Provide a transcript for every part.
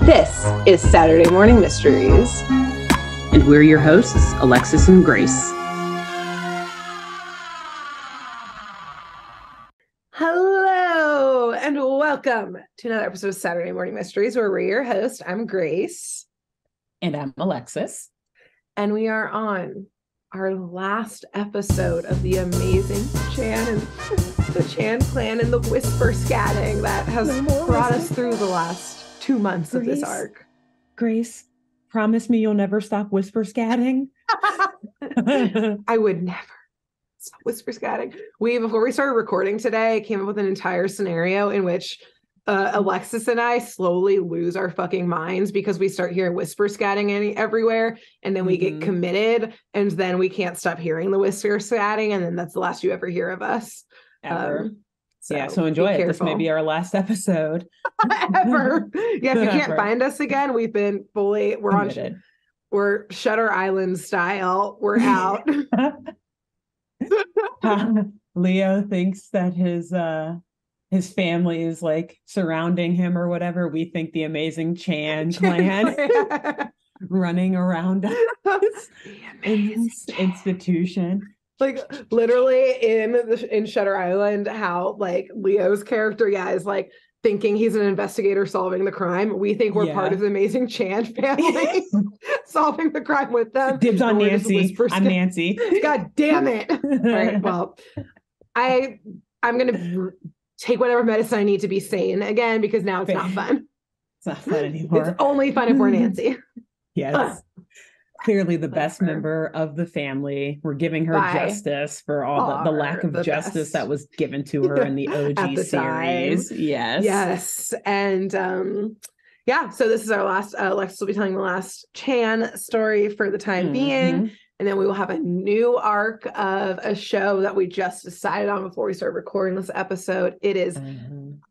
This is Saturday Morning Mysteries. And we're your hosts, Alexis and Grace. Hello, and welcome to another episode of Saturday Morning Mysteries, where we're your host. I'm Grace. And I'm Alexis. And we are on our last episode of the amazing Chan and the Chan clan and the whisper scatting that has brought us through the last 2 months of this arc. Grace, promise me you'll never stop whisper scatting. I would never stop whisper scatting. Before we started recording today, came up with an entire scenario in which Alexis and I slowly lose our fucking minds because we start hearing whisper scatting everywhere, and then we get committed, and then we can't stop hearing the whisper scatting, and then that's the last you ever hear of us. Ever. So enjoy it. This may be our last episode. Ever. Yeah, if you can't find us again, we've been we're Shutter Island style. We're out. Leo thinks that his family is like surrounding him or whatever. We think the amazing Chan clan running around us in this institution. Like literally in Shutter Island, how like Leo's character, is like thinking he's an investigator solving the crime. We think we're part of the amazing Chan family solving the crime with them. Dibs on Nancy. I'm Nancy. God damn it. All right, well, I'm gonna take whatever medicine I need to be sane again, because now it's not fun. It's not fun anymore. It's only fun if we're Nancy. Yes. Clearly the best member of the family. We're giving her justice for all the lack of justice that was given to her in the OG series. Time. Yes. And so this is our last, Alexis will be telling the last Chan story for the time being. And then we will have a new arc of a show that we just decided on before we start recording this episode. It is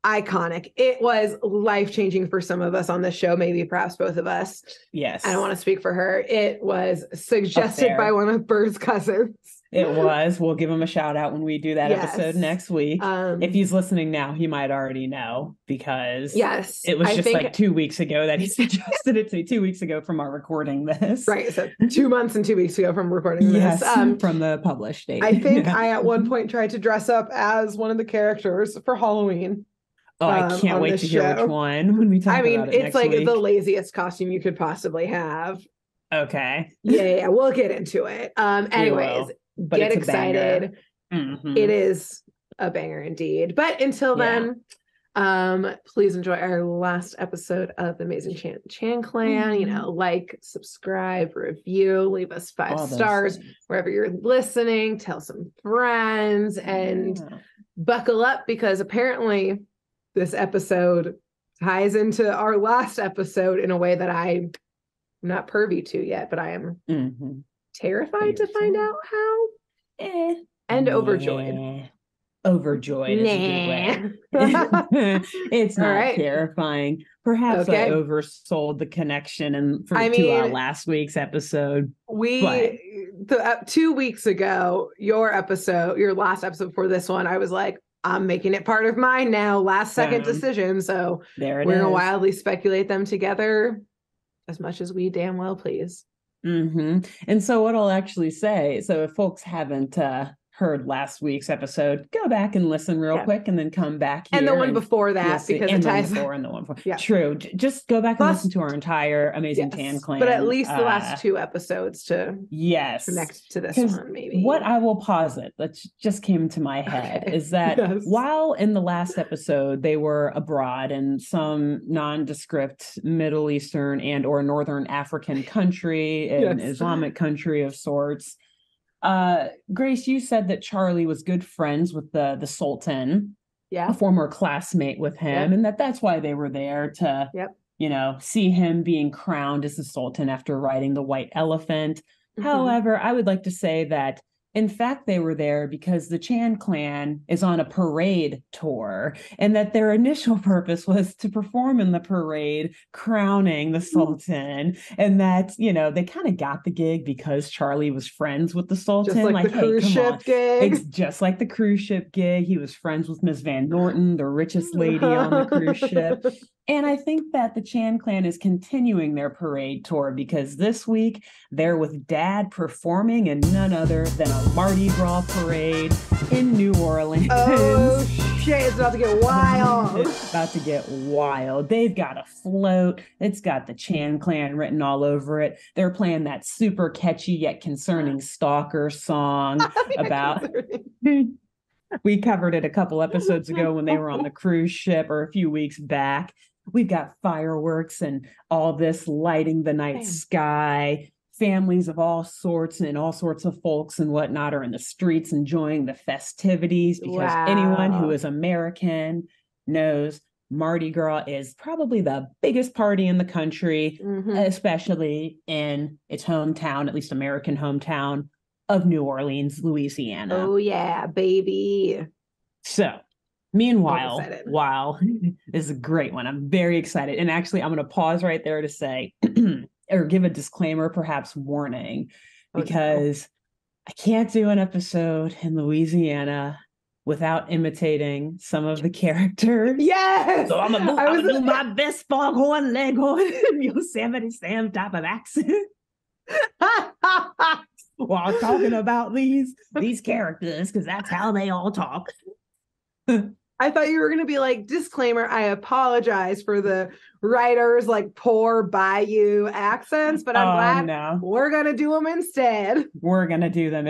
iconic. It was life-changing for some of us on this show, maybe perhaps both of us. Yes. I don't want to speak for her. It was suggested by one of Bird's cousins. It was. We'll give him a shout out when we do that episode next week. If he's listening now, he might already know, because it was just like 2 weeks ago that he suggested it to me, 2 weeks ago from our recording this. Right. So 2 months and 2 weeks ago from recording this. From the published date. I think I at one point tried to dress up as one of the characters for Halloween. Oh, I can't wait to hear which one when we talk about it next week. It's like the laziest costume you could possibly have. Okay. Yeah, we'll get into it. Anyways, get excited. It is a banger indeed. But until then, please enjoy our last episode of the Amazing Chan Clan. Like, subscribe, review, leave us 5 stars wherever you're listening. Tell some friends and buckle up, because apparently this episode ties into our last episode in a way that I'm not pervy to yet, but I am terrified to find out how. And overjoyed. Overjoyed is a good way. It's not terrifying. Perhaps I oversold the connection to our last week's episode. 2 weeks ago, your last episode before this one, I was like, I'm making it part of mine now. Last second decision. So we're going to wildly speculate them together as much as we damn well please. And so what I'll actually say, so if folks haven't heard last week's episode, go back and listen real quick, and then come back here. And the one before that, because it ties. And the one before. Yeah. True. Just go back and listen to our entire Amazing Chan Clan. But at least the last 2 episodes to connect to this one, maybe. What I will posit, that just came to my head, is that while in the last episode they were abroad in some nondescript Middle Eastern and or Northern African country, an Islamic country of sorts, Grace, you said that Charlie was good friends with the Sultan, a former classmate with him, and that's why they were there to, see him being crowned as the Sultan after riding the white elephant. However, I would like to say that in fact, they were there because the Chan clan is on a parade tour, and that their initial purpose was to perform in the parade, crowning the Sultan. And that, they kind of got the gig because Charlie was friends with the Sultan. Just like the cruise ship gig. It's just like the cruise ship gig. He was friends with Miss Van Norton, the richest lady on the cruise ship. And I think that the Chan clan is continuing their parade tour because this week they're with Dad performing in none other than a Mardi Gras parade in New Orleans. Oh, shit. It's about to get wild. It's about to get wild. They've got a float. It's got the Chan clan written all over it. They're playing that super catchy yet concerning stalker song about... We covered it a couple episodes ago when they were on the cruise ship, or a few weeks back. We've got fireworks and all this lighting the night sky. Families of all sorts and all sorts of folks and whatnot are in the streets enjoying the festivities, because anyone who is American knows Mardi Gras is probably the biggest party in the country, especially in its hometown, at least American hometown of New Orleans, Louisiana. Oh, yeah, baby. So, meanwhile, this is a great one. I'm very excited. And actually, I'm going to pause right there to say, or give a disclaimer, perhaps warning, because I can't do an episode in Louisiana without imitating some of the characters. Yes! So I'm going to do my best foghorn leghorn Yosemite Sam type of accent. While talking about these characters, because that's how they all talk. I thought you were going to be like, disclaimer, I apologize for the writers' like poor Bayou accents, but I'm glad we're going to do them instead. We're going to do them.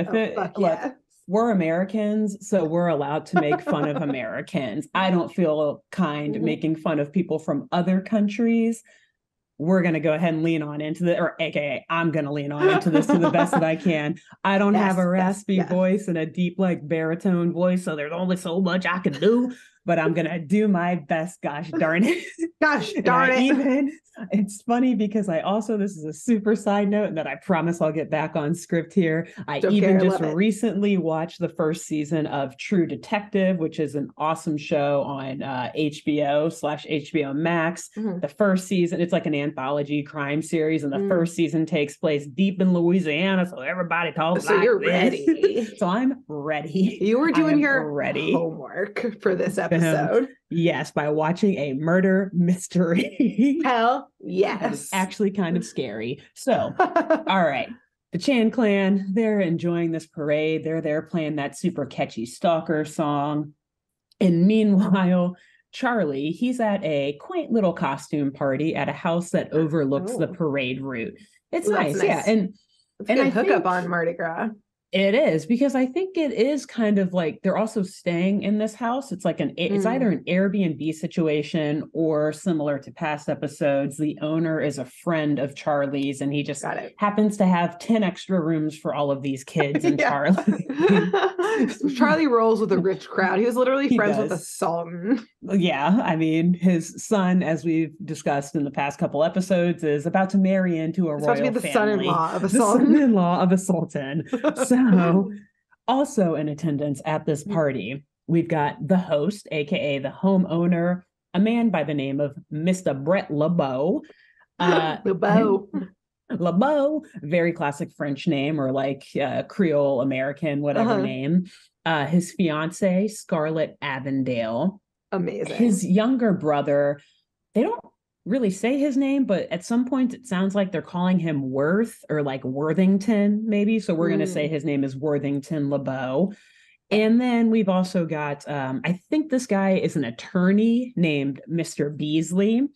We're Americans, so we're allowed to make fun of Americans. I don't feel kind making fun of people from other countries. We're going to go ahead and lean on into the, or AKA, I'm going to lean on into this to the best that I can. I don't have a raspy voice and a deep, like, baritone voice, so there's only so much I can do, but I'm going to do my best. Gosh darn it. Gosh darn it. It's funny because this is a super side note that I promise I'll get back on script here. I just recently watched the first season of True Detective, which is an awesome show on HBO/HBO Max. The first season, it's like an anthology crime series, and the first season takes place deep in Louisiana, so everybody talks like you're this. Ready. So I'm ready. You were doing your homework for this episode. Yes, by watching a murder mystery. Hell yes. It's actually kind of scary. So, all right. The Chan clan, they're enjoying this parade. They're there playing that super catchy stalker song. And meanwhile, Charlie, he's at a quaint little costume party at a house that overlooks the parade route. It's nice. Yeah. And I hook up on Mardi Gras. It is, because I think it is kind of like they're also staying in this house. It's like it's either an Airbnb situation or, similar to past episodes, the owner is a friend of Charlie's and he just happens to have 10 extra rooms for all of these kids and Charlie. Charlie rolls with a rich crowd. He was literally friends with a sultan. Yeah, I mean, his son, as we've discussed in the past couple episodes, is about to marry into a royal family. Supposed to be the son-in-law of a sultan. Son-in-law of a sultan. So, also in attendance at this party, we've got the host, aka the homeowner, a man by the name of Mr. Brett LeBeau. LeBeau, very classic French name, or like Creole American, whatever name. His fiance, Scarlett Avondale. Amazing. His younger brother, they don't really say his name, but at some point it sounds like they're calling him Worth, or like Worthington, maybe. So we're going to say his name is Worthington LeBeau. And then we've also got, I think this guy is an attorney named Mr. Beasley,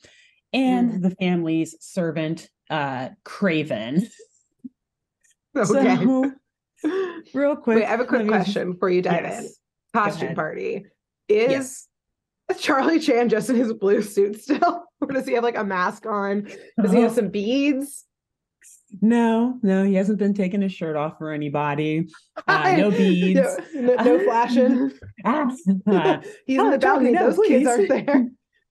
and the family's servant, Craven. Okay. So, real quick. Wait, I have a quick question before you dive in. Costume party. Is Charlie Chan just in his blue suit still? Or does he have like a mask on? Does he have some beads? No, he hasn't been taking his shirt off for anybody. No beads. No flashing. He's in the balcony. Those kids aren't there.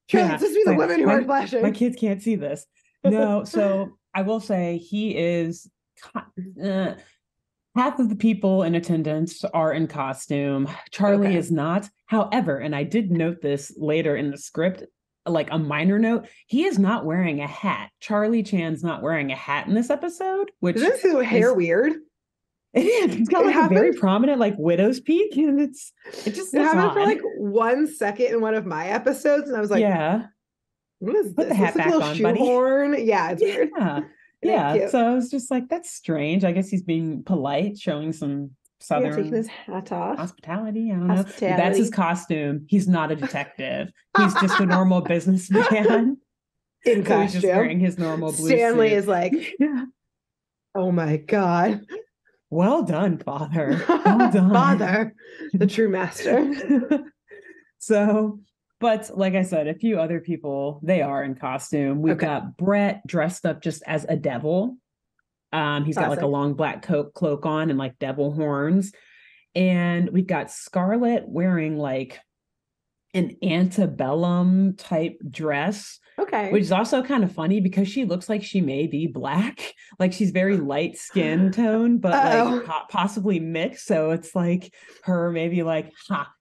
It's just be the women who aren't flashing. My kids can't see this. No, so I will say he is... half of the people in attendance are in costume. Charlie is not. However, and I did note this later in the script, like a minor note, he is not wearing a hat. Charlie Chan's not wearing a hat in this episode, which isn't his hair weird? It is. It's got like a very prominent like widow's peak, and it just happened for like 1 second in one of my episodes, and I was like, What is Put this? the hat back on, buddy. Yeah, it's weird. Yeah. So I was just like, that's strange. I guess he's being polite, showing some Southern taking his hat off. Hospitality. I don't know. That's his costume. He's not a detective. He's just a normal businessman. In costume. He's just wearing his normal blue Stanley suit. is like, oh my God. Well done, father. Well done. Father, the true master. So, but like I said, a few other people, they are in costume. We've got Brett dressed up just as a devil. He's got like a long black cloak on and like devil horns. And we've got Scarlett wearing like an antebellum type dress. Okay. Which is also kind of funny because she looks like she may be black. Like she's very light skin tone, but like possibly mixed. So it's like her maybe like,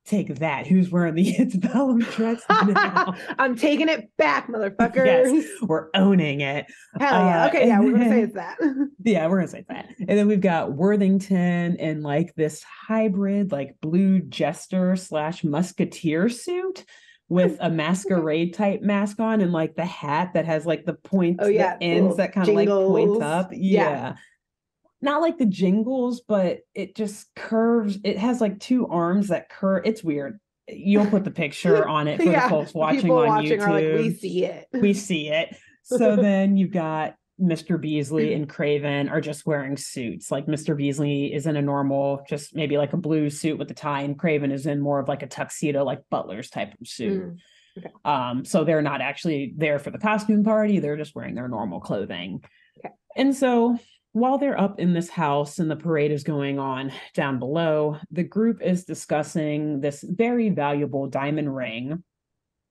take that. Who's wearing the antebellum dress now? I'm taking it back, motherfuckers. Yes, we're owning it. Hell yeah. Okay, yeah, we're going to say it's that. Yeah, we're going to say that. And then we've got Worthington in like this hybrid, like blue jester / musketeer suit with a masquerade type mask on and like the hat that has like the points, the ends that kind of like point up. Yeah. Not like the jingles, but it just curves. It has like two arms that curve. It's weird. You'll put the picture on it for the folks watching on YouTube. Are like, we see it. We see it. So then you've got Mr. Beasley and Craven are just wearing suits. Like Mr. Beasley is in a normal, just maybe like a blue suit with a tie, and Craven is in more of like a tuxedo, like butler's type of suit. So they're not actually there for the costume party. They're just wearing their normal clothing. And so while they're up in this house and the parade is going on down below, the group is discussing this very valuable diamond ring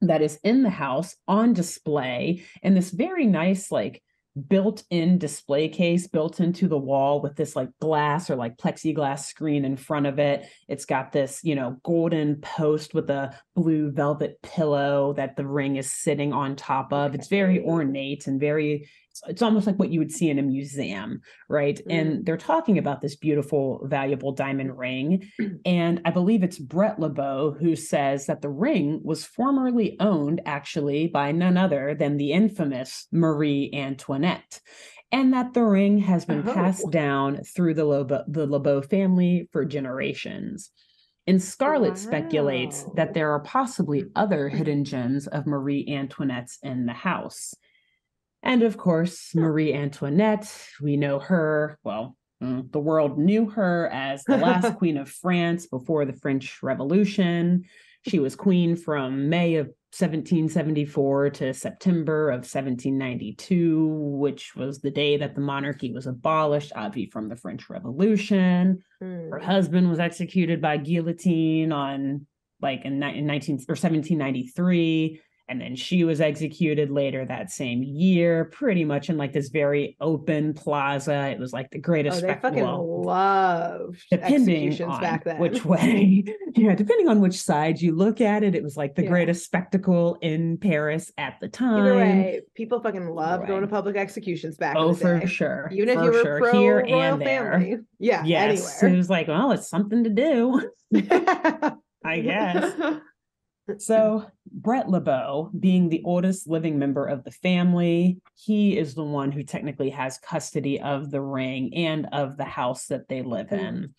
that is in the house on display in this very nice, like built-in display case built into the wall with this like glass or like plexiglass screen in front of it. It's got this, golden post with a blue velvet pillow that the ring is sitting on top of. It's very ornate and it's almost like what you would see in a museum, right? And they're talking about this beautiful, valuable diamond ring. And I believe it's Brett LeBeau who says that the ring was formerly owned actually by none other than the infamous Marie Antoinette. And that the ring has been passed down through the LeBeau family for generations. And Scarlett speculates that there are possibly other hidden gems of Marie Antoinette's in the house. And of course, Marie Antoinette, we know her, the world knew her as the last queen of France before the French Revolution. She was queen from May of 1774 to September of 1792, which was the day that the monarchy was abolished, obviously from the French Revolution. Her husband was executed by guillotine in 1793. And then she was executed later that same year, pretty much in like this very open plaza. It was like the greatest spectacle. They fucking loved executions back then. Which way, depending on which side you look at it, it was like the greatest spectacle in Paris at the time. Either way, people fucking loved going to public executions back in the day. For sure. Even if you were pro here royal and family. there. Yeah, yes. anywhere. It was like, well, it's something to do. I guess. So Brett LeBeau, being the oldest living member of the family, he is the one who technically has custody of the ring and of the house that they live in.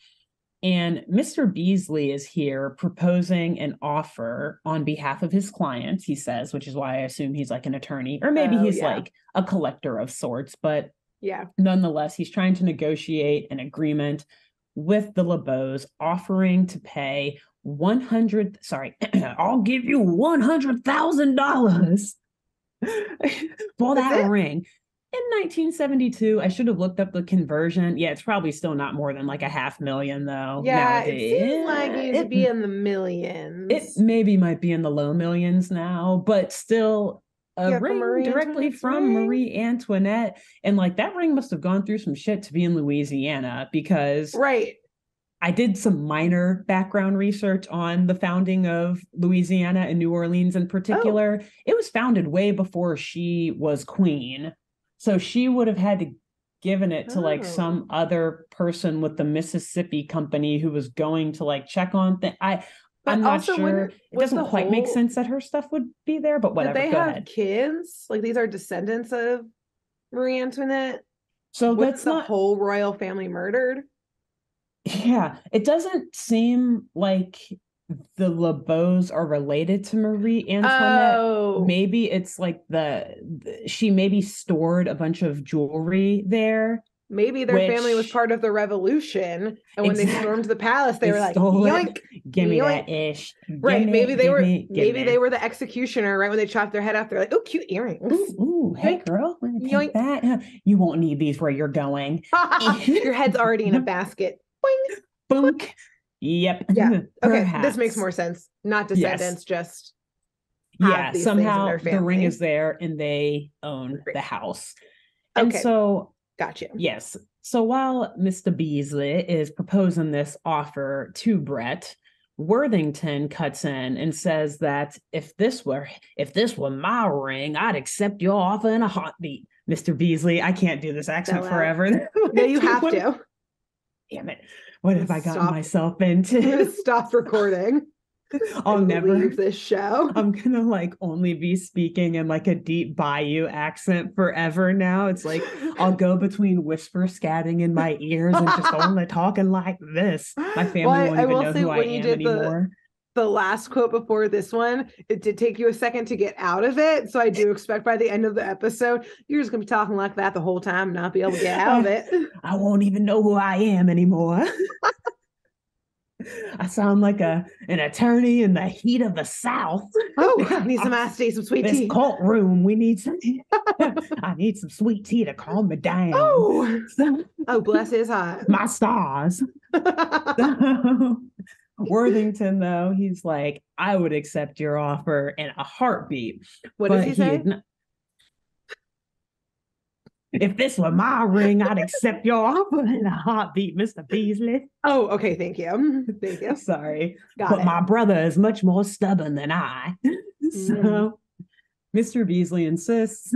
And Mr. Beasley is here proposing an offer on behalf of his client, he says, which is why I assume he's like an attorney, or maybe he's like a collector of sorts. But nonetheless, he's trying to negotiate an agreement with the LeBeaus, offering to pay I'll give you $100,000 for that ring. In 1972, I should have looked up the conversion. Yeah, it's probably still not more than like $500,000 though. Yeah, nowadays. It seems like it'd be in the millions. It maybe might be in the low millions now, but still a ring directly from Marie Antoinette. And like that ring must have gone through some shit to be in Louisiana because I did some minor background research on the founding of Louisiana and New Orleans in particular. It was founded way before she was queen. So she would have had to given it to like some other person with the Mississippi Company who was going to like check on things. But I'm not sure. It doesn't quite make sense that her stuff would be there, but whatever. Did they Go have ahead. kids? Like these are descendants of Marie Antoinette? So that's the whole royal family murdered? Yeah, it doesn't seem like the LeBeaus are related to Marie Antoinette. Oh. Maybe it's like she maybe stored a bunch of jewelry there. Maybe their family was part of the revolution, and when they stormed the palace, they were like, "Yoink, give me that ish." Right? Maybe they were the executioner. Right when they chopped their head off, they're like, "Oh, cute earrings." Ooh, hey girl, take that. You won't need these where you're going. Your head's already in a basket. Boing. Boink. Yep. Yeah. Okay, this makes more sense. Not descendants, just somehow the ring is there and they own the house. And so gotcha. Yes. So while Mr. Beasley is proposing this offer to Brett, Worthington cuts in and says that if this were my ring, I'd accept your offer in a heartbeat. Mr. Beasley, I can't do this accent forever. No, you have to. Damn it. What have I gotten myself into? Stop recording. I'll never leave this show. I'm gonna like only be speaking in like a deep Bayou accent forever now. It's like I'll go between whisper scatting in my ears and just only talking like this. My family won't even know who I am anymore. The last quote before this one, it did take you a second to get out of it. So I do expect by the end of the episode, you're just gonna be talking like that the whole time and not be able to get out of it. I won't even know who I am anymore. I sound like an attorney in the heat of the South. Oh, I need some iced tea, some sweet tea. This courtroom, we need some. I need some sweet tea to calm me down. Oh, bless his heart. My stars. Worthington, though, he's like, I would accept your offer in a heartbeat. What does he say? If this were my ring, I'd accept your offer in a heartbeat, Mr. Beasley. Oh, okay. Thank you. Thank you. Sorry. But my brother is much more stubborn than I. So Mr. Beasley insists.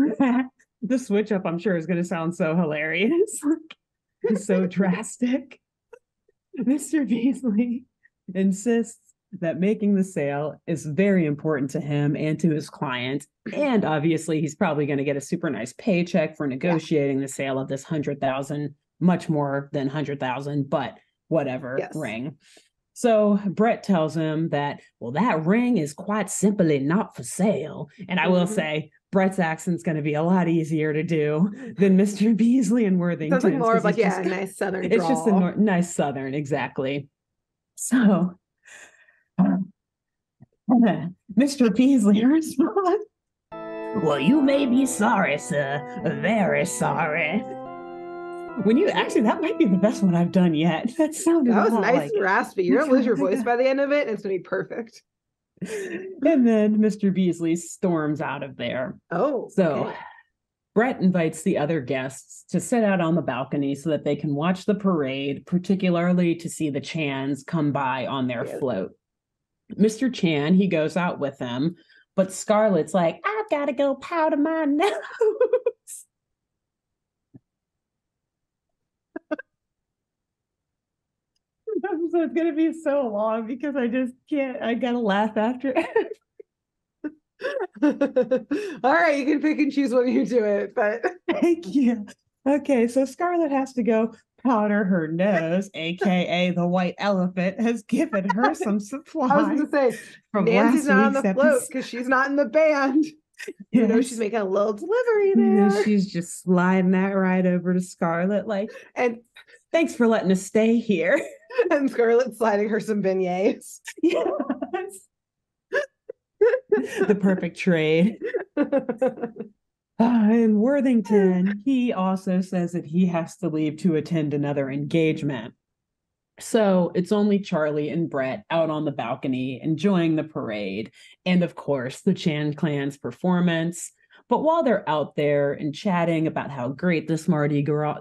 The switch up, I'm sure, is going to sound so hilarious. It's so drastic. Mr. Beasley insists that making the sale is very important to him and to his client. And obviously, he's probably going to get a super nice paycheck for negotiating the sale of this 100,000, much more than 100,000, but whatever ring. So Brett tells him that, well, that ring is quite simply not for sale. And I will say, Brett's accent's going to be a lot easier to do than Mr. Beasley and Worthington. Sounds like more of like, a nice Southern drawl. It's just a nice Southern, exactly. So Mr. Beasley responds, well, you may be sorry, sir. Very sorry. When you actually, that might be the best one I've done yet. That was nice and raspy. You're gonna lose your voice by the end of it, and it's gonna be perfect. And then Mr. Beasley storms out of there. So Brett invites the other guests to sit out on the balcony so that they can watch the parade, particularly to see the Chans come by on their float. Mr. Chan, he goes out with them, but Scarlett's like, I've got to go powder my nose. So it's going to be so long because I just can't, I got to laugh after it. All right, you can pick and choose when you do it, but thank you. Okay, so Scarlett has to go powder her nose, aka the white elephant has given her some supplies. I was going to say, from Nancy's not on the float because she's not in the band. You know, she's making a little delivery there. She's just sliding that right over to Scarlett, like, and thanks for letting us stay here. And Scarlett's sliding her some beignets. Yes. The perfect trade. And Worthington, he also says that he has to leave to attend another engagement. So it's only Charlie and Brett out on the balcony enjoying the parade. And of course, the Chan clan's performance. But while they're out there and chatting about how great this Mardi Gras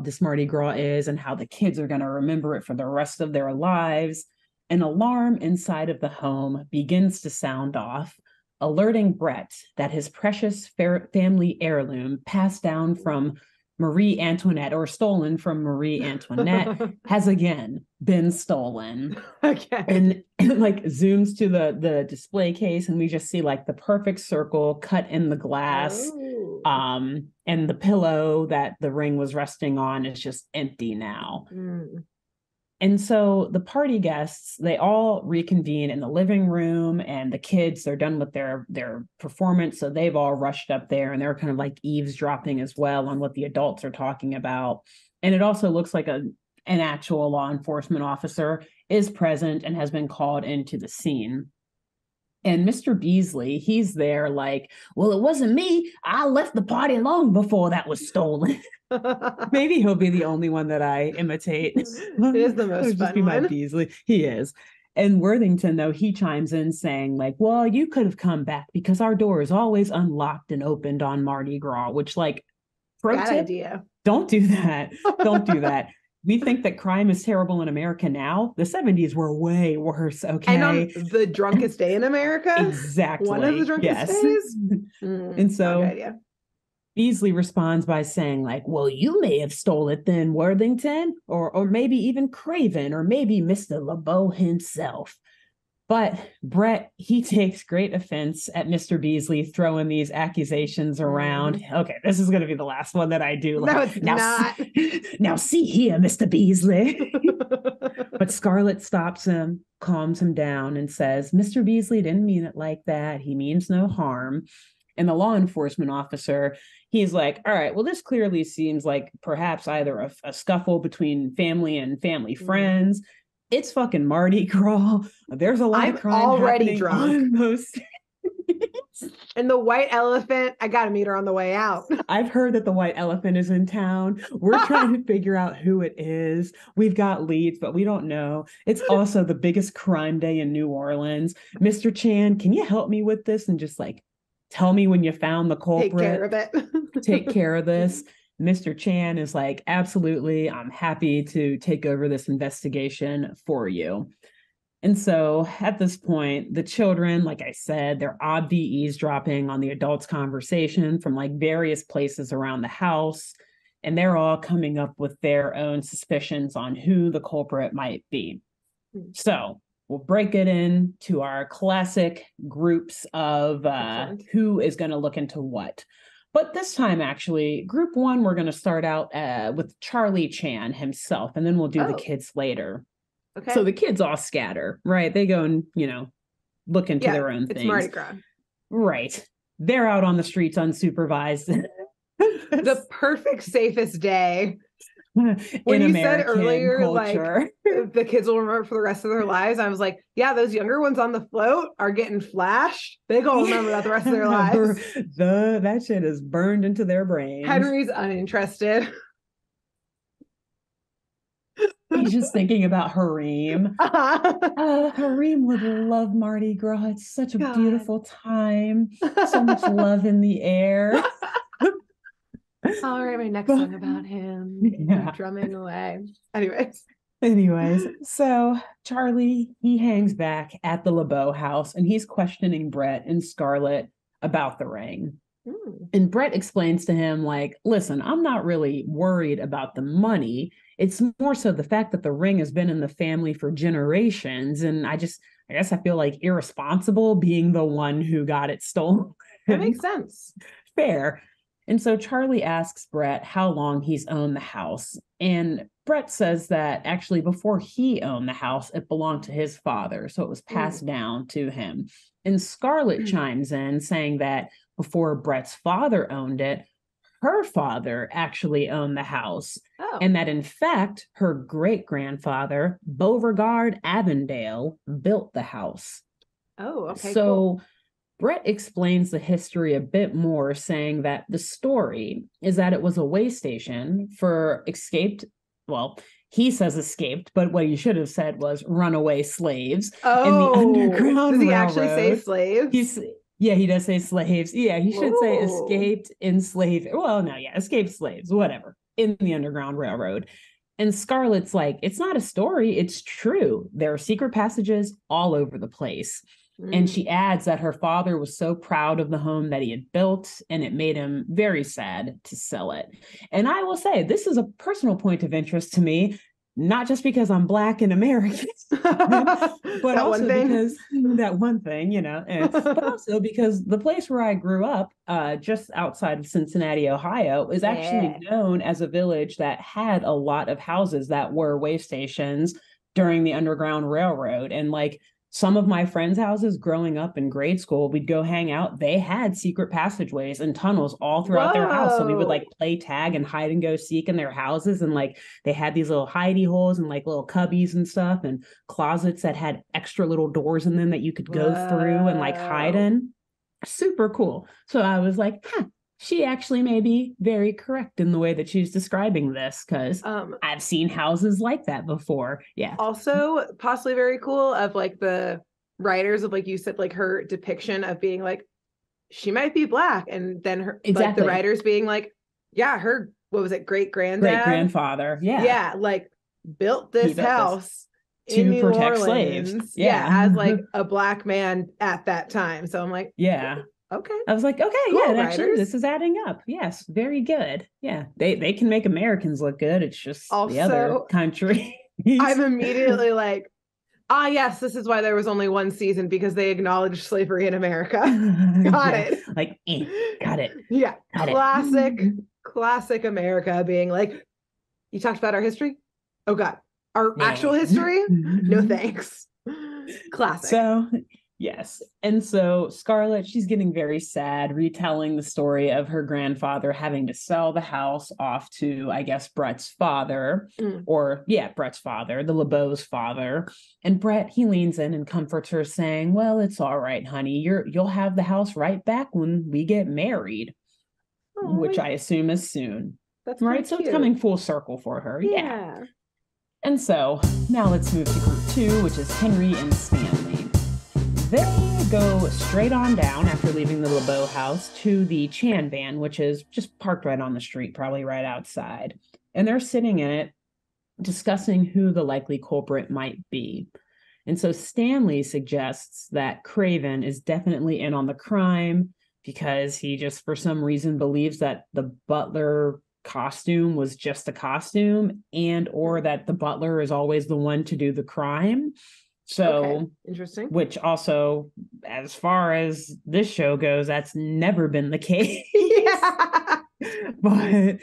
is and how the kids are going to remember it for the rest of their lives, an alarm inside of the home begins to sound off, alerting Brett that his precious family heirloom passed down from Marie Antoinette, or stolen from Marie Antoinette, has again been stolen. Okay. And like zooms to the display case, and we just see like the perfect circle cut in the glass. And the pillow that the ring was resting on is just empty now. And so the party guests, they all reconvene in the living room, and the kids, they're done with their performance. So they've all rushed up there, and they're kind of like eavesdropping as well on what the adults are talking about. And it also looks like an actual law enforcement officer is present and has been called into the scene. And Mr. Beasley, he's there like, well, it wasn't me. I left the party long before that was stolen. Maybe he'll be the only one that I imitate. It is the most fun one. My Beasley. He is. And Worthington, though, he chimes in saying like, well, you could have come back because our door is always unlocked and opened on Mardi Gras, which like, pro tip, idea. Don't do that. Don't do that. We think that crime is terrible in America now. The 70s were way worse, okay? And on the drunkest day in America? Exactly. One of the drunkest days? And so Beasley responds by saying like, well, you may have stole it then, Worthington, or maybe even Craven, or maybe Mr. LeBeau himself. But Brett, he takes great offense at Mr. Beasley throwing these accusations around. Okay, this is going to be the last one that I do. No, it's not. Now see here, Mr. Beasley. But Scarlett stops him, calms him down, and says, Mr. Beasley didn't mean it like that. He means no harm. And the law enforcement officer, he's like, all right, well, this clearly seems like perhaps either a scuffle between family and family friends. It's fucking Mardi Gras. There's a lot of crime already drunk on those. And the white elephant, I gotta meet her on the way out. I've heard that the white elephant is in town. We're trying to figure out who it is. We've got leads, but we don't know. It's also the biggest crime day in New Orleans. Mr. Chan, can you help me with this? And just like, tell me when you found the culprit. Take care of it. Take care of this. Mr. Chan is like, absolutely, I'm happy to take over this investigation for you. And so at this point, the children, like I said, they're obvi eavesdropping on the adults' conversation from like various places around the house. And they're all coming up with their own suspicions on who the culprit might be. So we'll break it into our classic groups of who is going to look into what. But this time, actually, group one, we're going to start out with Charlie Chan himself, and then we'll do the kids later. Okay. So the kids all scatter, right? They go and, look into their own things. It's Mardi Gras. Right. They're out on the streets unsupervised. The perfect, safest day. When you said earlier, culture. Like, the kids will remember for the rest of their lives, I was like, yeah, those younger ones on the float are getting flashed. They gonna remember that the rest of their lives. That shit is burned into their brains. Henry's uninterested. He's just thinking about Hareem. Hareem would love Mardi Gras. It's such a beautiful time. So much love in the air. I'll write my next song about him. Yeah. Drumming away. Anyways, so Charlie, he hangs back at the LeBeau house and he's questioning Brett and Scarlett about the ring. And Brett explains to him, like, listen, I'm not really worried about the money. It's more so the fact that the ring has been in the family for generations. And I guess I feel like irresponsible being the one who got it stolen. That makes sense. Fair. And so Charlie asks Brett how long he's owned the house. And Brett says that actually before he owned the house, it belonged to his father. So it was passed down to him. And Scarlett chimes in saying that before Brett's father owned it, her father actually owned the house. And that in fact, her great-grandfather, Beauregard Avondale, built the house. Oh, okay. So cool. Brett explains the history a bit more, saying that the story is that it was a way station for escaped, well, he says escaped, but what he should have said was runaway slaves in the Underground Does he Railroad. Actually say slaves? He does say slaves. Yeah, he should say escaped enslaved. Well, no, escaped slaves, whatever, in the Underground Railroad. And Scarlett's like, it's not a story, it's true. There are secret passages all over the place. And she adds that her father was so proud of the home that he had built, and it made him very sad to sell it. And I will say, this is a personal point of interest to me, not just because I'm Black and American, but also because that one thing, but also because the place where I grew up, just outside of Cincinnati, Ohio, is actually known as a village that had a lot of houses that were way stations during the Underground Railroad. And like, some of my friends' houses growing up in grade school, we'd go hang out. They had secret passageways and tunnels all throughout their house. So we would like play tag and hide and go seek in their houses. And like they had these little hidey holes and like little cubbies and stuff and closets that had extra little doors in them that you could go through and like hide in. Super cool. So I was like, she actually may be very correct in the way that she's describing this, because I've seen houses like that before. Yeah. Also, possibly very cool of like the writers of, like you said, like her depiction of being like, she might be Black. And then her, like the writers being like, yeah, her, what was it? Great-grandfather. Yeah. Yeah. Like built this house in New protect Orleans. slaves. Yeah. As like a Black man at that time. So I'm like, yeah. Okay. I was like, okay, cool, yeah, actually, this is adding up. Yes, very good. Yeah, they can make Americans look good. It's just also, the other country. I'm immediately like, yes, this is why there was only one season, because they acknowledged slavery in America. Got it. Like, got it. Yeah, classic America being like, you talked about our history? Oh God, our actual history? No thanks. Classic. So. Yes. And so Scarlett, she's getting very sad, retelling the story of her grandfather having to sell the house off to, I guess, Brett's father, Brett's father, the LeBeau's father. And Brett, he leans in and comforts her, saying, well, it's all right, honey. You'll have the house right back when we get married, which I assume is soon. That's right. So it's coming full circle for her. Yeah. And so now let's move to group 2, which is Henry and Stanley. They go straight on down after leaving the LeBeau house to the Chan van, which is just parked right on the street, probably right outside. And they're sitting in it, discussing who the likely culprit might be. And so Stanley suggests that Craven is definitely in on the crime because he just, for some reason, believes that the butler costume was just a costume, and or that the butler is always the one to do the crime. So interesting. Which also, as far as this show goes, that's never been the case. Yeah. But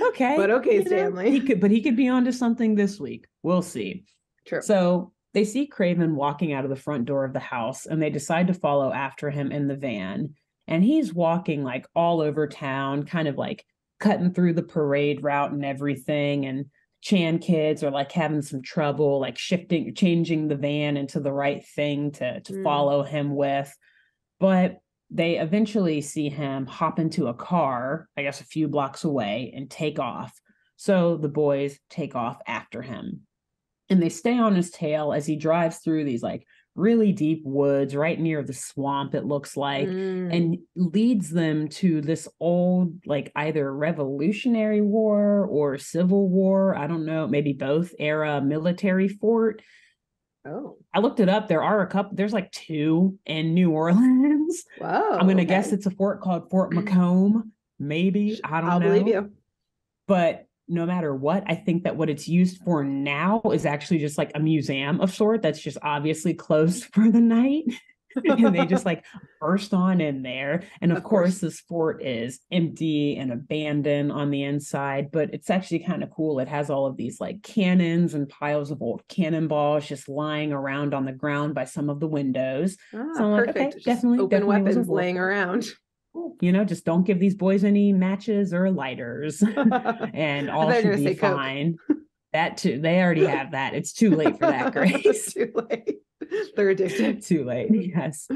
okay, Stanley. He could be onto something this week. We'll see. True. So they see Craven walking out of the front door of the house, and they decide to follow after him in the van. And he's walking like all over town, kind of like cutting through the parade route and everything. And Chan kids are like having some trouble, like changing the van into the right thing to follow him with. But they eventually see him hop into a car, I guess a few blocks away, and take off. So the boys take off after him. And they stay on his tail as he drives through these like really deep woods right near the swamp, it looks like, and leads them to this old, like either Revolutionary War or Civil War, I don't know, maybe both, era military fort. Oh, I looked it up. There's like 2 in New Orleans. Wow. I'm going to guess it's a fort called Fort Macomb, maybe. I don't know. I'll believe you. But no matter what, I think that what it's used for now is actually just like a museum of sort that's just obviously closed for the night. And they just like burst on in there. And of course, this fort is empty and abandoned on the inside, but it's actually kind of cool. It has all of these like cannons and piles of old cannonballs just lying around on the ground by some of the windows. So I'm perfect. like, okay, definitely open weapons laying around. Just don't give these boys any matches or lighters and all should be fine. That too. They already have that. It's too late for that, Grace. Too late. They're addicted. Too late. Yes.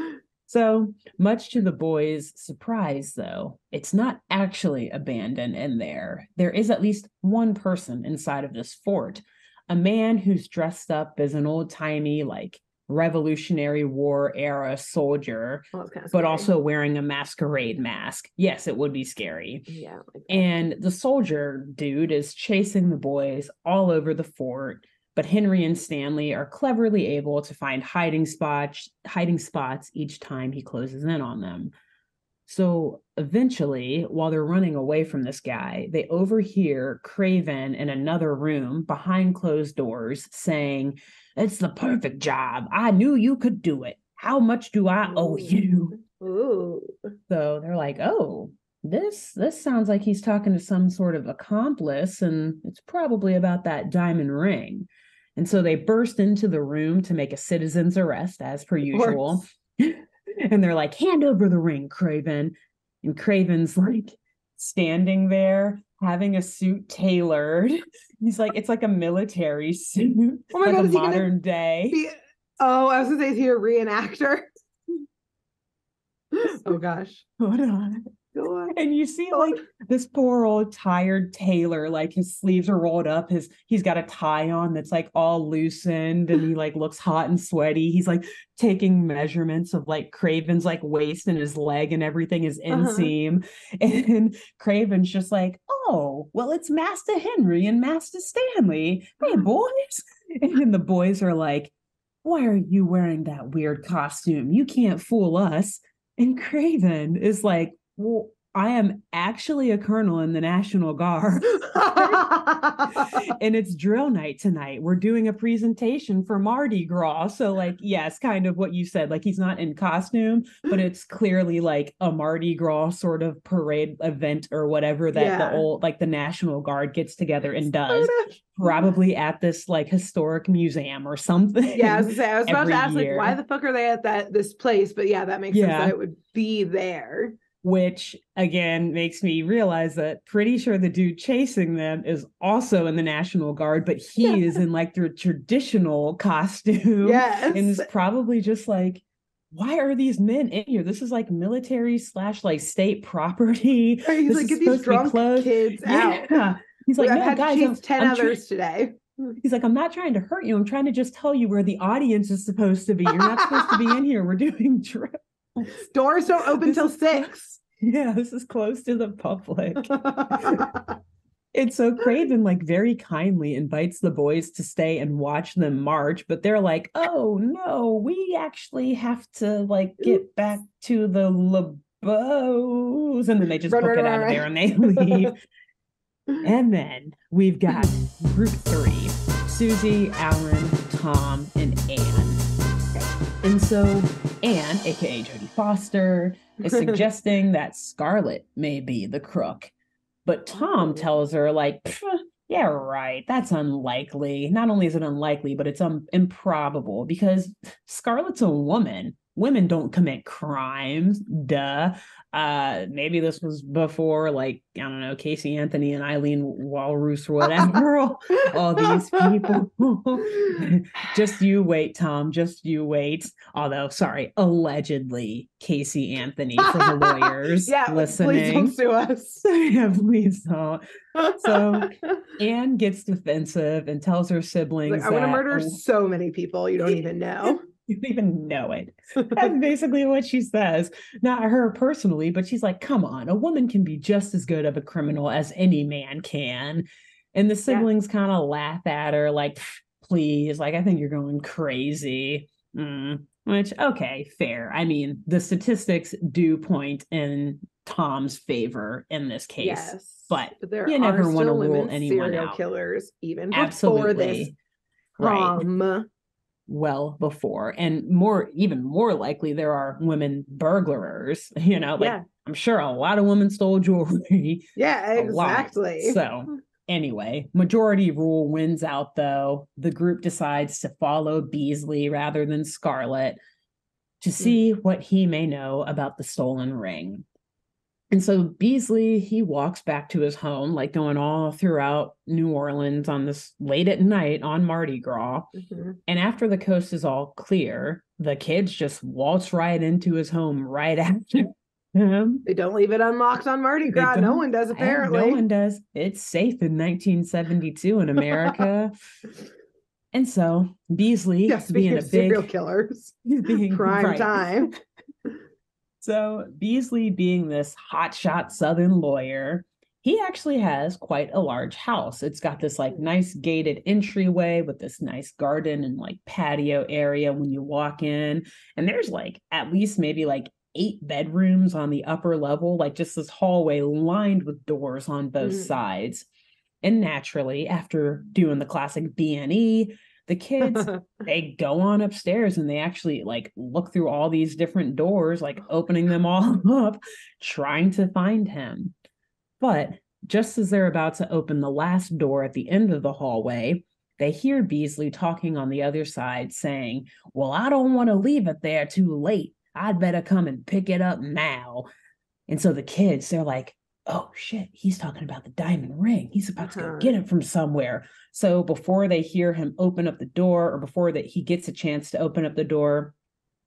So much to the boys' surprise, though, it's not actually abandoned in there. There is at least one person inside of this fort, a man who's dressed up as an old-timey, like, Revolutionary War era soldier, but also wearing a masquerade mask. Yes, it would be scary. Yeah. And the soldier dude is chasing the boys all over the fort, But Henry and Stanley are cleverly able to find hiding spots each time he closes in on them. So eventually, while they're running away from this guy, they overhear Craven in another room behind closed doors saying, "It's the perfect job. I knew you could do it. How much do I owe you?" Ooh. So they're like, "Oh, this sounds like he's talking to some sort of accomplice, and it's probably about that diamond ring." And so they burst into the room to make a citizen's arrest, as per usual. And they're like, "Hand over the ring, Craven." And Craven's like standing there having a suit tailored. He's like, it's like a military suit, oh my like God, a modern day. Oh, I was gonna say, is he a reenactor? Oh gosh. Hold on. And you see like this poor old tired tailor, like his sleeves are rolled up, he's got a tie on that's like all loosened, and he like looks hot and sweaty. He's like taking measurements of like Craven's like waist and his leg and everything, his inseam. And Craven's just like, "Oh, well, it's Master Henry and Master Stanley. Hey, boys." And the boys are like, "Why are you wearing that weird costume? You can't fool us." And Craven is like, "Well, I am actually a colonel in the National Guard. And it's drill night tonight. We're doing a presentation for Mardi Gras." So like, yes, kind of what you said, like he's not in costume, but it's clearly like a Mardi Gras sort of parade event or whatever that the old, like the National Guard gets together and does. Probably at this like historic museum or something. Yeah, I was about to ask, like, why the fuck are they at this place? But yeah, that makes sense that it would be there. Which again makes me realize that pretty sure the dude chasing them is also in the National Guard, but he is in like the traditional costume. Yes. And is probably just like, "Why are these men in here? This is like military / like state property." He's like, "Get these drunk kids out." He's like, "No, I've guys, chase 10 others today." He's like, "I'm not trying to hurt you. I'm trying to just tell you where the audience is supposed to be. You're not supposed to be in here. We're doing drills. Doors don't open till 6. Yeah, this is close to the public." And so Craven like very kindly invites the boys to stay and watch them march, but they're like, "Oh no, we actually have to like get back to the LeBeaus." And then they just book it out of there and they leave. And then we've got group 3, Susie, Alan, Tom, and Anne. And so Anne, aka Jodie Foster, is suggesting that Scarlett may be the crook. But Tom tells her, like, "Yeah, right, that's unlikely. Not only is it unlikely, but it's improbable because Scarlett's a woman. Women don't commit crimes. Duh." Maybe this was before, like, I don't know, Casey Anthony and Eileen Walrus or whatever. all these people. Just you wait, Tom. Just you wait. Although, sorry, allegedly Casey Anthony for the lawyers listening. Please don't sue us. Yeah, please don't. So Anne gets defensive and tells her siblings, like, "I want to murder so many people you don't even know." You don't even know it. That's basically what she says. Not her personally, but she's like, "Come on, a woman can be just as good of a criminal as any man can." And the siblings kind of laugh at her like, "Please, like, I think you're going crazy." Which, okay, fair. I mean, the statistics do point in Tom's favor in this case. Yes, but there you never want to rule anyone serial out. killers even before this prom. Right. Well before, and even more likely there are women burglars, I'm sure a lot of women stole jewelry. Yeah, exactly. So anyway, majority rule wins out though. The group decides to follow Beasley rather than Scarlett to see what he may know about the stolen ring. And so Beasley, he walks back to his home, like going all throughout New Orleans on this late at night on Mardi Gras. And after the coast is all clear, the kids just waltz right into his home right after him. They don't leave it unlocked on Mardi Gras. No one does, apparently. No one does. It's safe in 1972 in America. And so Beasley, being a big serial killers, prime time. So Beasley, being this hotshot Southern lawyer, he actually has quite a large house. It's got this like nice gated entryway with this nice garden and like patio area when you walk in. And there's like at least maybe like 8 bedrooms on the upper level, like just this hallway lined with doors on both sides. And naturally, after doing the classic B&E, the kids, they go on upstairs and they actually like look through all these different doors, like opening them all up, trying to find him. But just as they're about to open the last door at the end of the hallway, they hear Beasley talking on the other side saying, well, I don't want to leave it there too late. I'd better come and pick it up now. And so the kids, they're like, oh shit, he's talking about the diamond ring. He's about to go get it from somewhere. So before they hear him open up the door, or before that he gets a chance to open up the door,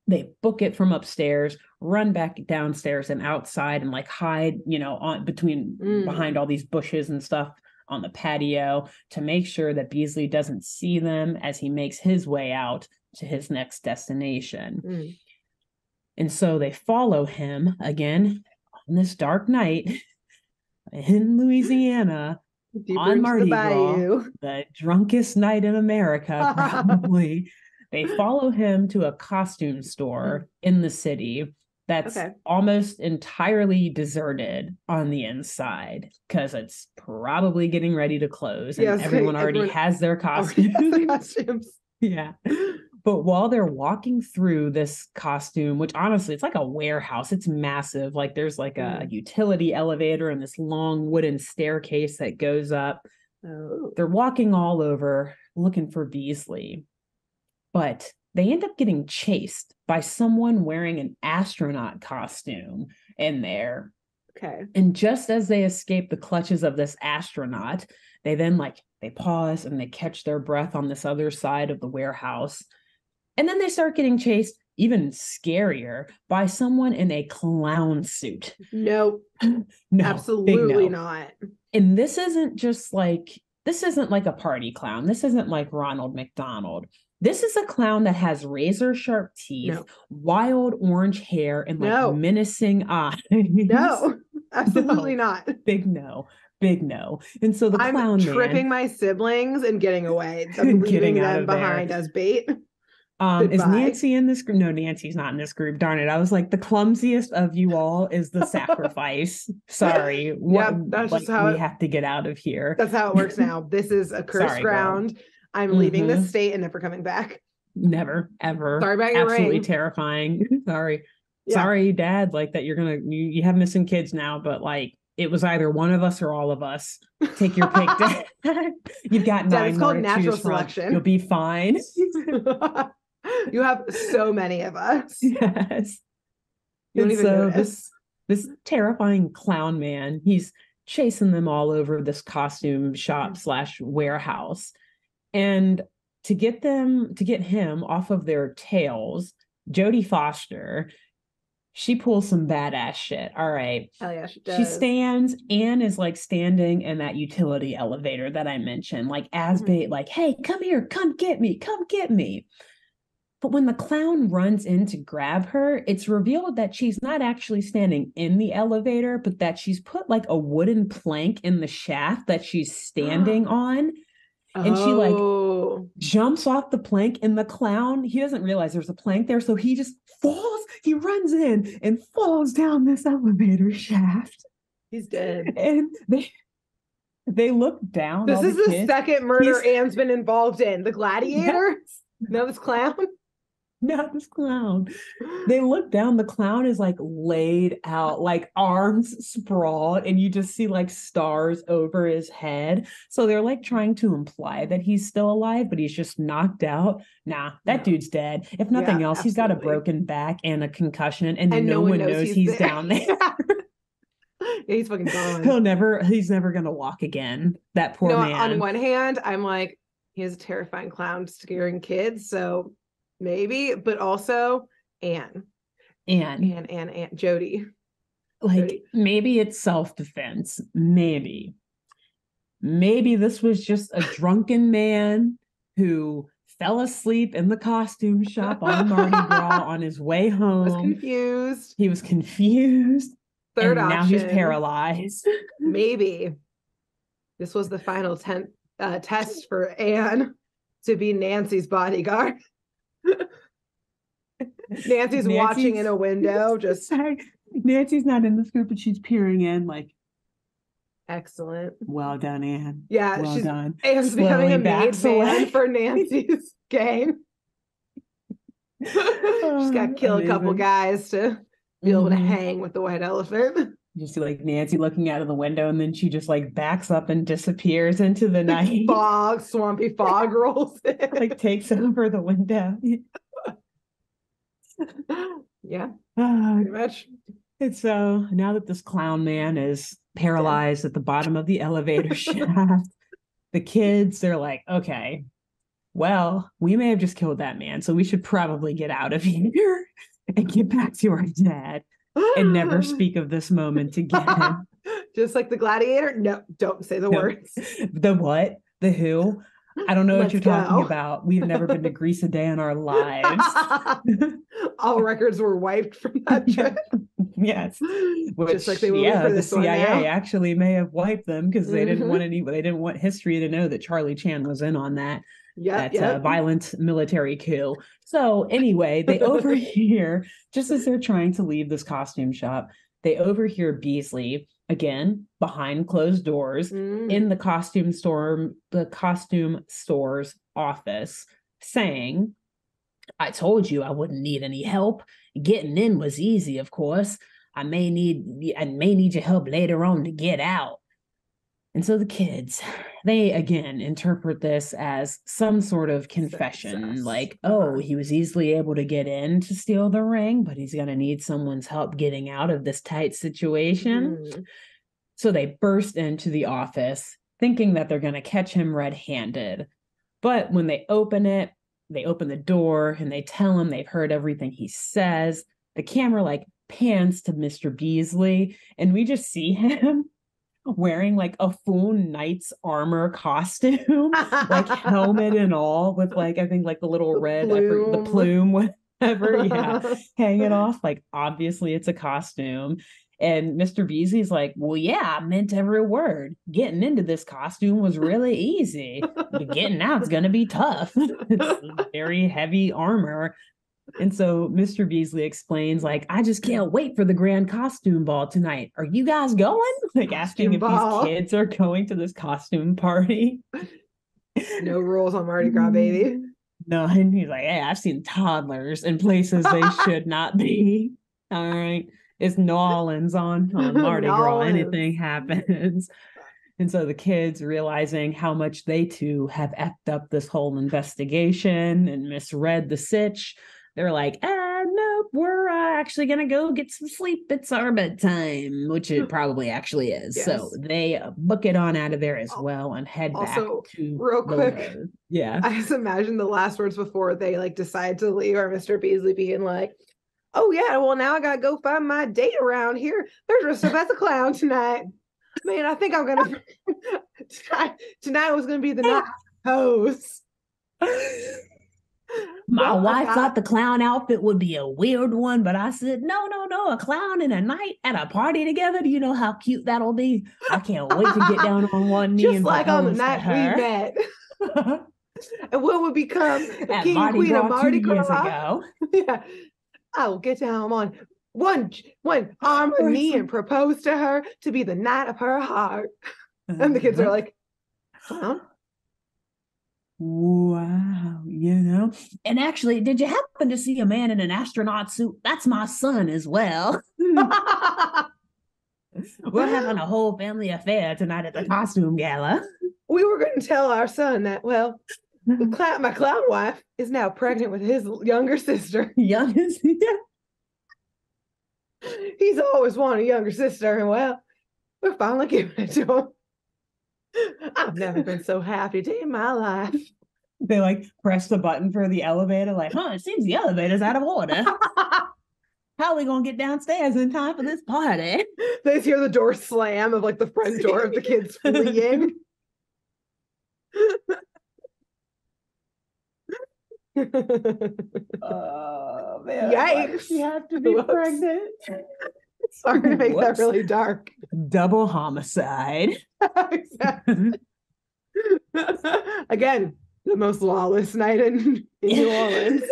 they book it from upstairs, run back downstairs and outside and like hide, on behind all these bushes and stuff on the patio to make sure that Beasley doesn't see them as he makes his way out to his next destination. And so they follow him again on this dark night in Louisiana on Mardi Gras, the drunkest night in America, probably. They follow him to a costume store in the city that's almost entirely deserted on the inside because it's probably getting ready to close and everyone already has their costumes. Yeah. But while they're walking through this costume, which honestly, it's like a warehouse, it's massive. Like there's like a utility elevator and this long wooden staircase that goes up. They're walking all over looking for Beasley. But they end up getting chased by someone wearing an astronaut costume in there. Okay. And just as they escape the clutches of this astronaut, they then they pause and they catch their breath on this other side of the warehouse. And then they start getting chased, even scarier, by someone in a clown suit. Nope. No, absolutely not. And this isn't like a party clown. This isn't like Ronald McDonald. This is a clown that has razor sharp teeth, wild orange hair, and menacing eyes. No, absolutely not. Big no. And so the clown man, tripping my siblings and getting away. I'm leaving them behind as bait. Is Nancy in this group? No, Nancy's not in this group. Darn it. I was like, the clumsiest of you all is the sacrifice. Sorry. That's just how we have to get out of here. That's how it works now. This is a cursed ground. Girl. I'm leaving this state and never coming back. Never, ever. Sorry about your Absolutely ring. Terrifying. Sorry. Yeah. Sorry, Dad, that you're you have missing kids now, but it was either one of us or all of us. Take your pick, Dad. You've got 9 it's called natural selection. You'll be fine. You have so many of us. Yes. You don't even notice. This terrifying clown man, he's chasing them all over this costume shop / warehouse. And to get him off of their tails, Jodie Foster, she pulls some badass shit. All right. Hell yeah, she does. She stands and is standing in that utility elevator that I mentioned, as bait, hey, come here, come get me. But when the clown runs in to grab her, it's revealed that she's not actually standing in the elevator, but that she's put a wooden plank in the shaft that she's standing on. And she jumps off the plank, and the clown, he doesn't realize there's a plank there. So he just falls, he runs in and falls down this elevator shaft. He's dead. And they look down. This is the second murder Anne's been involved in. The gladiator? Yes. No, this clown? Not this clown. They look down. The clown is laid out, arms sprawled, and you just see stars over his head. So they're trying to imply that he's still alive, but he's just knocked out. Nah, that dude's dead. If nothing else, he's got a broken back and a concussion, and no one knows he's down there. Yeah, he's fucking gone. He's never gonna walk again. That poor man. On one hand, I'm he is a terrifying clown scaring kids, so maybe, but also Anne, Jodie. Maybe it's self-defense. Maybe this was just a drunken man who fell asleep in the costume shop on Mardi Gras on his way home. He was confused. He was confused. Third and option. Now he's paralyzed. Maybe this was the final test for Anne to be Nancy's bodyguard. Nancy's watching in a window. Just Nancy's not in the scoop, but she's peering in like, excellent. Well done, Anne. Yeah, well done. Anne's becoming a maid man for Nancy's game. She's got to kill a couple guys to be able to hang with the white elephant. You see like Nancy looking out of the window, and then she just like backs up and disappears into the night. Swampy fog rolls in. Like takes over the window. Yeah, pretty much. And so now that this clown man is paralyzed at the bottom of the elevator shaft, the kids, they're like, okay, well, we may have just killed that man, so we should probably get out of here and get back to our dad and never speak of this moment again. Just like the gladiator? No, don't say the words. The what? The who? I don't know what you're talking about. We've never been to Greece a day in our lives. All records were wiped from that trip. Yes. Which, just like they will for this the CIA actually may have wiped them because they didn't want history to know that Charlie Chan was in on that. Violent military coup. So anyway, they overhear, just as they're trying to leave this costume shop, they overhear Beasley, again, behind closed doors, in the costume store's office, saying, I told you I wouldn't need any help. Getting in was easy, of course. I may need your help later on to get out. And so the kids, they again interpret this as some sort of confession, like, oh, he was easily able to get in to steal the ring, but he's going to need someone's help getting out of this tight situation. So they burst into the office thinking that they're going to catch him red-handed. But when they open the door and they tell him they've heard everything he says, the camera like pans to Mr. Beasley, and we just see him wearing like a full knight's armor costume, like helmet and all, with like, I think like the little red, the plume, whatever, hanging off. Like, obviously it's a costume. And Mr. Beasley's like, well, yeah, I meant every word. Getting into this costume was really easy, but getting out's going to be tough. It's very heavy armor. And so Mr. Beasley explains, like, I just can't wait for the grand costume ball tonight. Are you guys going? Like, asking if these kids are going to this costume party. No rules on Mardi Gras, baby. No, and he's like, hey, I've seen toddlers in places they should not be. All right. It's New Orleans on Mardi Gras. Anything happens. And so the kids, realizing how much they too have effed up this whole investigation and misread the sitch, they're like, nope, we're actually going to go get some sleep. It's our bedtime, which it probably actually is. Yes. So they book it on out of there as well and head back to real quick. Yeah. I just imagine the last words before they like decide to leave are Mr. Beasley being like, oh yeah, well now I got to go find my date around here. They're dressed up as a clown tonight. Man, I think I'm going to, tonight was going to be the night pose. My wife thought the clown outfit would be a weird one, but I said, no, a clown and a knight at a party together. Do you know how cute that'll be? I can't wait to get down on one knee just and like on the night we met. And what would become the king and queen of Mardi Gras? Ago. Yeah, I will get down on one arm and knee and propose to her to be the knight of her heart. And the kids are like, clown? Wow, you know. And actually, did you happen to see a man in an astronaut suit? That's my son as well. We're having a whole family affair tonight at the costume gala. We were going to tell our son that, well, my clown wife is now pregnant with his younger sister. Youngest? Yeah. He's always wanted a younger sister, and well, we're finally giving it to him. I've never been so happy day in my life. They like press the button for the elevator, like, it seems the elevator's out of order. How are we gonna get downstairs in time for this party? They just hear the door slam of like the front door of the kids fleeing. Oh man! Yikes! You have to be pregnant. Sorry to make that really dark. Double homicide. Again, the most lawless night in New Orleans.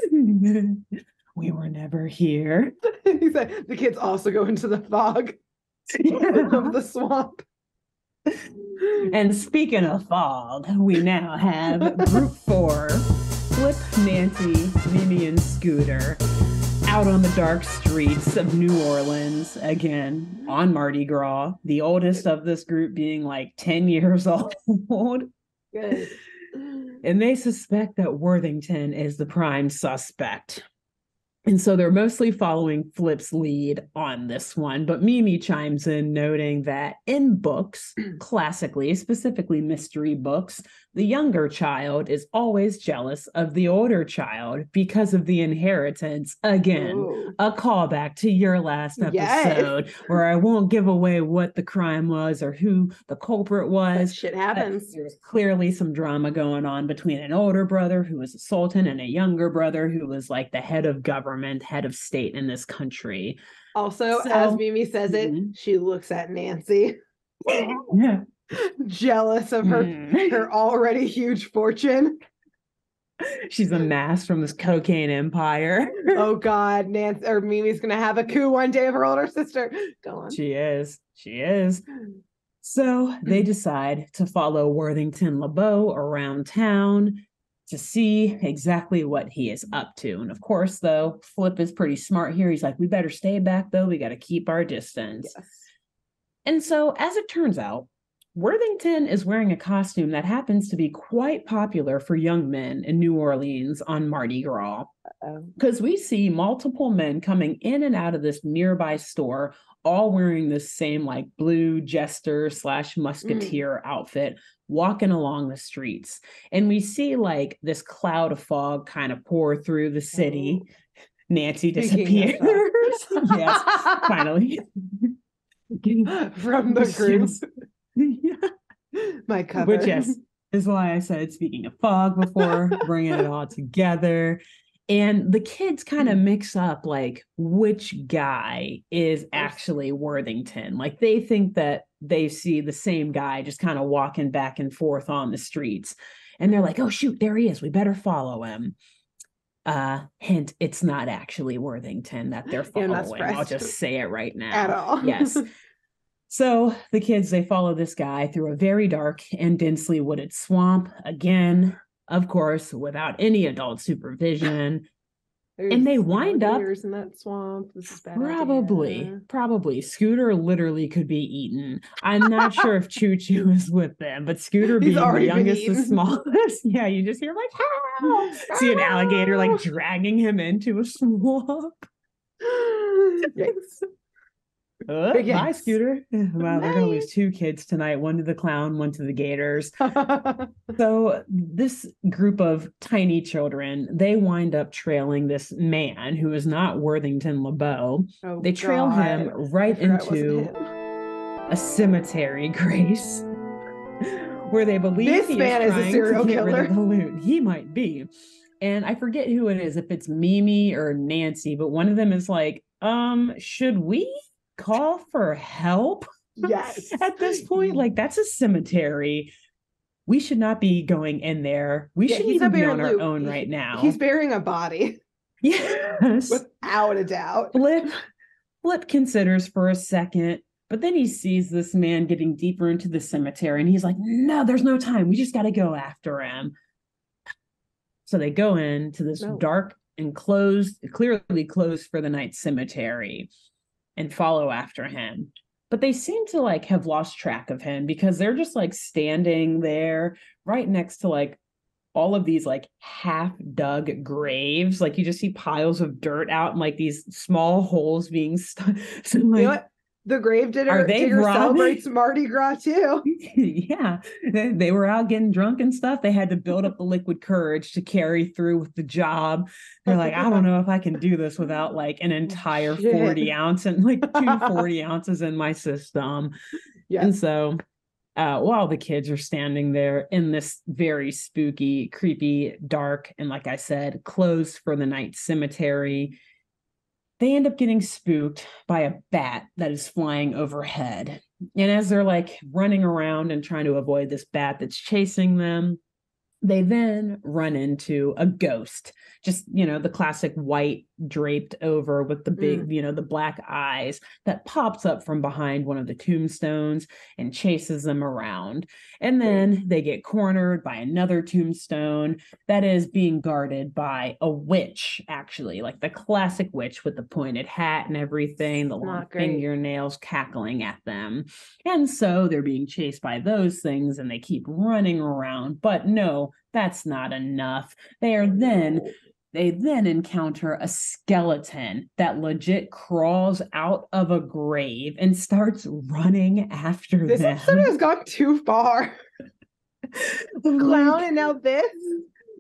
We were never here. The kids also go into the fog of the swamp. And speaking of fog, we now have Group 4, Flip, Nancy, Mimi, and Scooter out on the dark streets of New Orleans, again, on Mardi Gras, the oldest of this group being like 10 years old. Good. And they suspect that Worthington is the prime suspect. And so they're mostly following Flip's lead on this one. But Mimi chimes in, noting that in books, classically, specifically mystery books, the younger child is always jealous of the older child because of the inheritance. Again, a callback to your last episode, where I won't give away what the crime was or who the culprit was. That shit happens. There's clearly some drama going on between an older brother who was a sultan and a younger brother who was like the head of government, head of state in this country. Also, as Mimi says it, she looks at Nancy. Yeah. Jealous of her already huge fortune. She's amassed from this cocaine empire. Oh God, Nancy or Mimi's gonna have a coup one day of her older sister. Go on. She is. So they decide to follow Worthington LeBeau around town to see exactly what he is up to. And of course, though, Flip is pretty smart here. He's like, we better stay back, though. We got to keep our distance. Yes. And so, as it turns out, Worthington is wearing a costume that happens to be quite popular for young men in New Orleans on Mardi Gras. Because we see multiple men coming in and out of this nearby store, all wearing this same like blue jester / musketeer outfit, walking along the streets. And we see like this cloud of fog kind of pour through the city. Nancy disappears. Yes, finally. From the group. Yeah. My cover. Which, yes, is why I said, speaking of fog before, bringing it all together. And the kids kind of mix up like which guy is actually Worthington. Like they think that they see the same guy just kind of walking back and forth on the streets. And they're like, oh, shoot, there he is. We better follow him. Hint, it's not actually Worthington that they're following. I'll just say it right now. At all. Yes. So the kids, they follow this guy through a very dark and densely wooded swamp. Again, of course, without any adult supervision. And they wind up in that swamp. This is bad probably. Scooter literally could be eaten. I'm not sure if Choo Choo is with them, but Scooter being the youngest and smallest. Yeah, you just hear like, help! See an alligator like dragging him into a swamp. Yes. Bye, Scooter. Wow, they're gonna lose 2 kids tonight, one to the clown, one to the gators. So this group of tiny children, they wind up trailing this man who is not Worthington LeBeau. They trail him right into a cemetery, Grace, where they believe this man is a serial killer. The loot. He might be. And I forget who it is, if it's Mimi or Nancy, but one of them is like, should we call for help? Yes. At this point, like that's a cemetery. We should not be going in there. We shouldn't even be on our own right now. He's burying a body. Yes. Without a doubt. Flip considers for a second, but then he sees this man getting deeper into the cemetery and he's like, no, there's no time. We just got to go after him. So they go into this dark and clearly closed for the night cemetery and follow after him. But they seem to like have lost track of him because they're just like standing there right next to like all of these like half dug graves. Like you just see piles of dirt out and like these small holes being stuck. So, like, you know what? The grave digger celebrates Mardi Gras too. Yeah, they were out getting drunk and stuff. They had to build up the liquid courage to carry through with the job. They're like, I don't know if I can do this without like an entire 40 ounce and like 2 40 ounces in my system. Yes. And so while the kids are standing there in this very spooky, creepy, dark, and like I said, closed for the night cemetery, they end up getting spooked by a bat that is flying overhead. And as they're like running around and trying to avoid this bat that's chasing them, they then run into a ghost, just, the classic white draped over with the big, the black eyes that pops up from behind one of the tombstones and chases them around. And then they get cornered by another tombstone that is being guarded by a witch, actually, like the classic witch with the pointed hat and everything, the long fingernails cackling at them. And so they're being chased by those things and they keep running around. But no, that's not enough. They then encounter a skeleton that legit crawls out of a grave and starts running after them. This episode has gone too far. Clown and now this?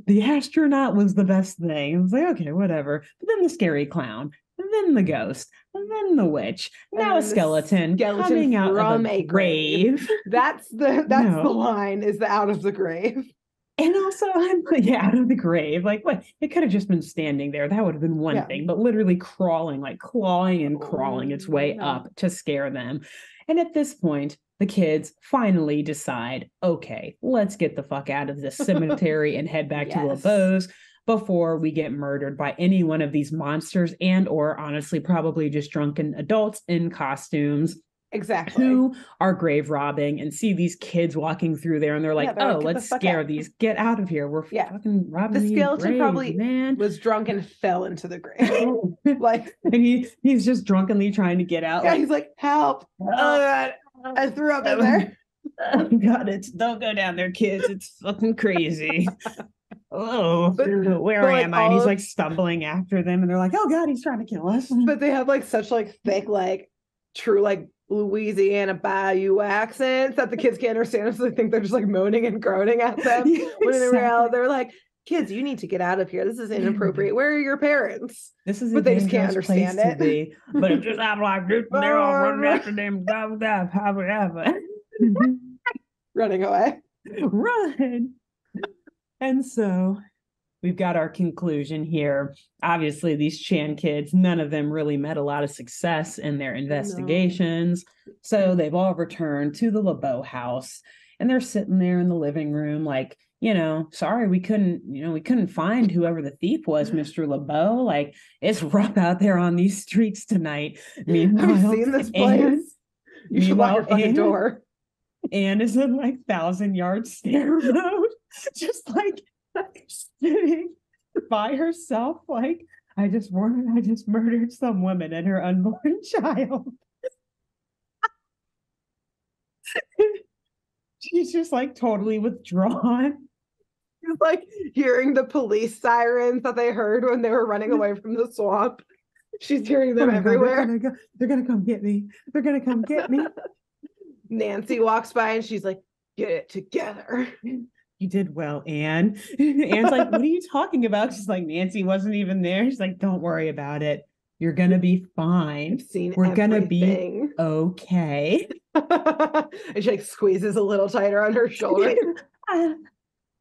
The astronaut was the best thing. I was like, okay, whatever. But then the scary clown, and then the ghost, and then the witch. Now a skeleton coming out of a grave. That's the line, is the out of the grave. And also, out of the grave. Like, what? It could have just been standing there. That would have been one thing, but literally crawling, like clawing and crawling its way up to scare them. And at this point, the kids finally decide, okay, let's get the fuck out of this cemetery and head back to LeBeau's before we get murdered by any one of these monsters and or honestly, probably just drunken adults in costumes. Exactly. Who are grave robbing and see these kids walking through there and they're like, let's scare these. Get out of here. We're fucking robbing the skeleton grave, probably man. Was drunk and fell into the grave. And he's just drunkenly trying to get out. Yeah, he's like, help. Oh God, I threw up in there. Oh God, don't go down there, kids. It's fucking crazy. Where am I? And he's like stumbling after them and they're like, oh God, he's trying to kill us. But they have like such like thick, like true like Louisiana Bayou accents that the kids can't understand, so they think they're just like moaning and groaning at them. When in reality, they're like, kids, you need to get out of here. This is inappropriate. Where are your parents? But they just can't understand it. But if just I'm like this, they're all running after them. Running away. Run. And so we've got our conclusion here. Obviously, these Chan kids, none of them really met a lot of success in their investigations. No. So they've all returned to the LeBeau house and they're sitting there in the living room like, sorry, we couldn't find whoever the thief was, Mr. LeBeau. Like, it's rough out there on these streets tonight. Meanwhile, have you seen this place? You should lock your fucking door. Anne is in like 1,000-yard stare mode. Just like sitting by herself, like, I just murdered some woman and her unborn child. She's just like totally withdrawn. She's like hearing the police sirens that they heard when they were running away from the swamp. She's hearing them everywhere. They're gonna come get me. They're gonna come get me. Nancy walks by and she's like, get it together. You did well, Anne. Anne's like, what are you talking about? She's like, Nancy wasn't even there. She's like, don't worry about it. You're going to be fine. We're going to be okay. And she like squeezes a little tighter on her shoulder.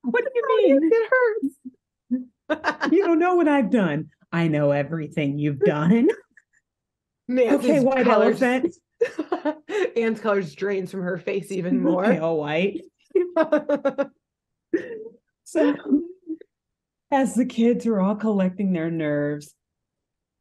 What do you mean? It hurts. You don't know what I've done. I know everything you've done. Nancy's okay, white elephant. Anne's colors drains from her face even more. Pale white. So as the kids are all collecting their nerves,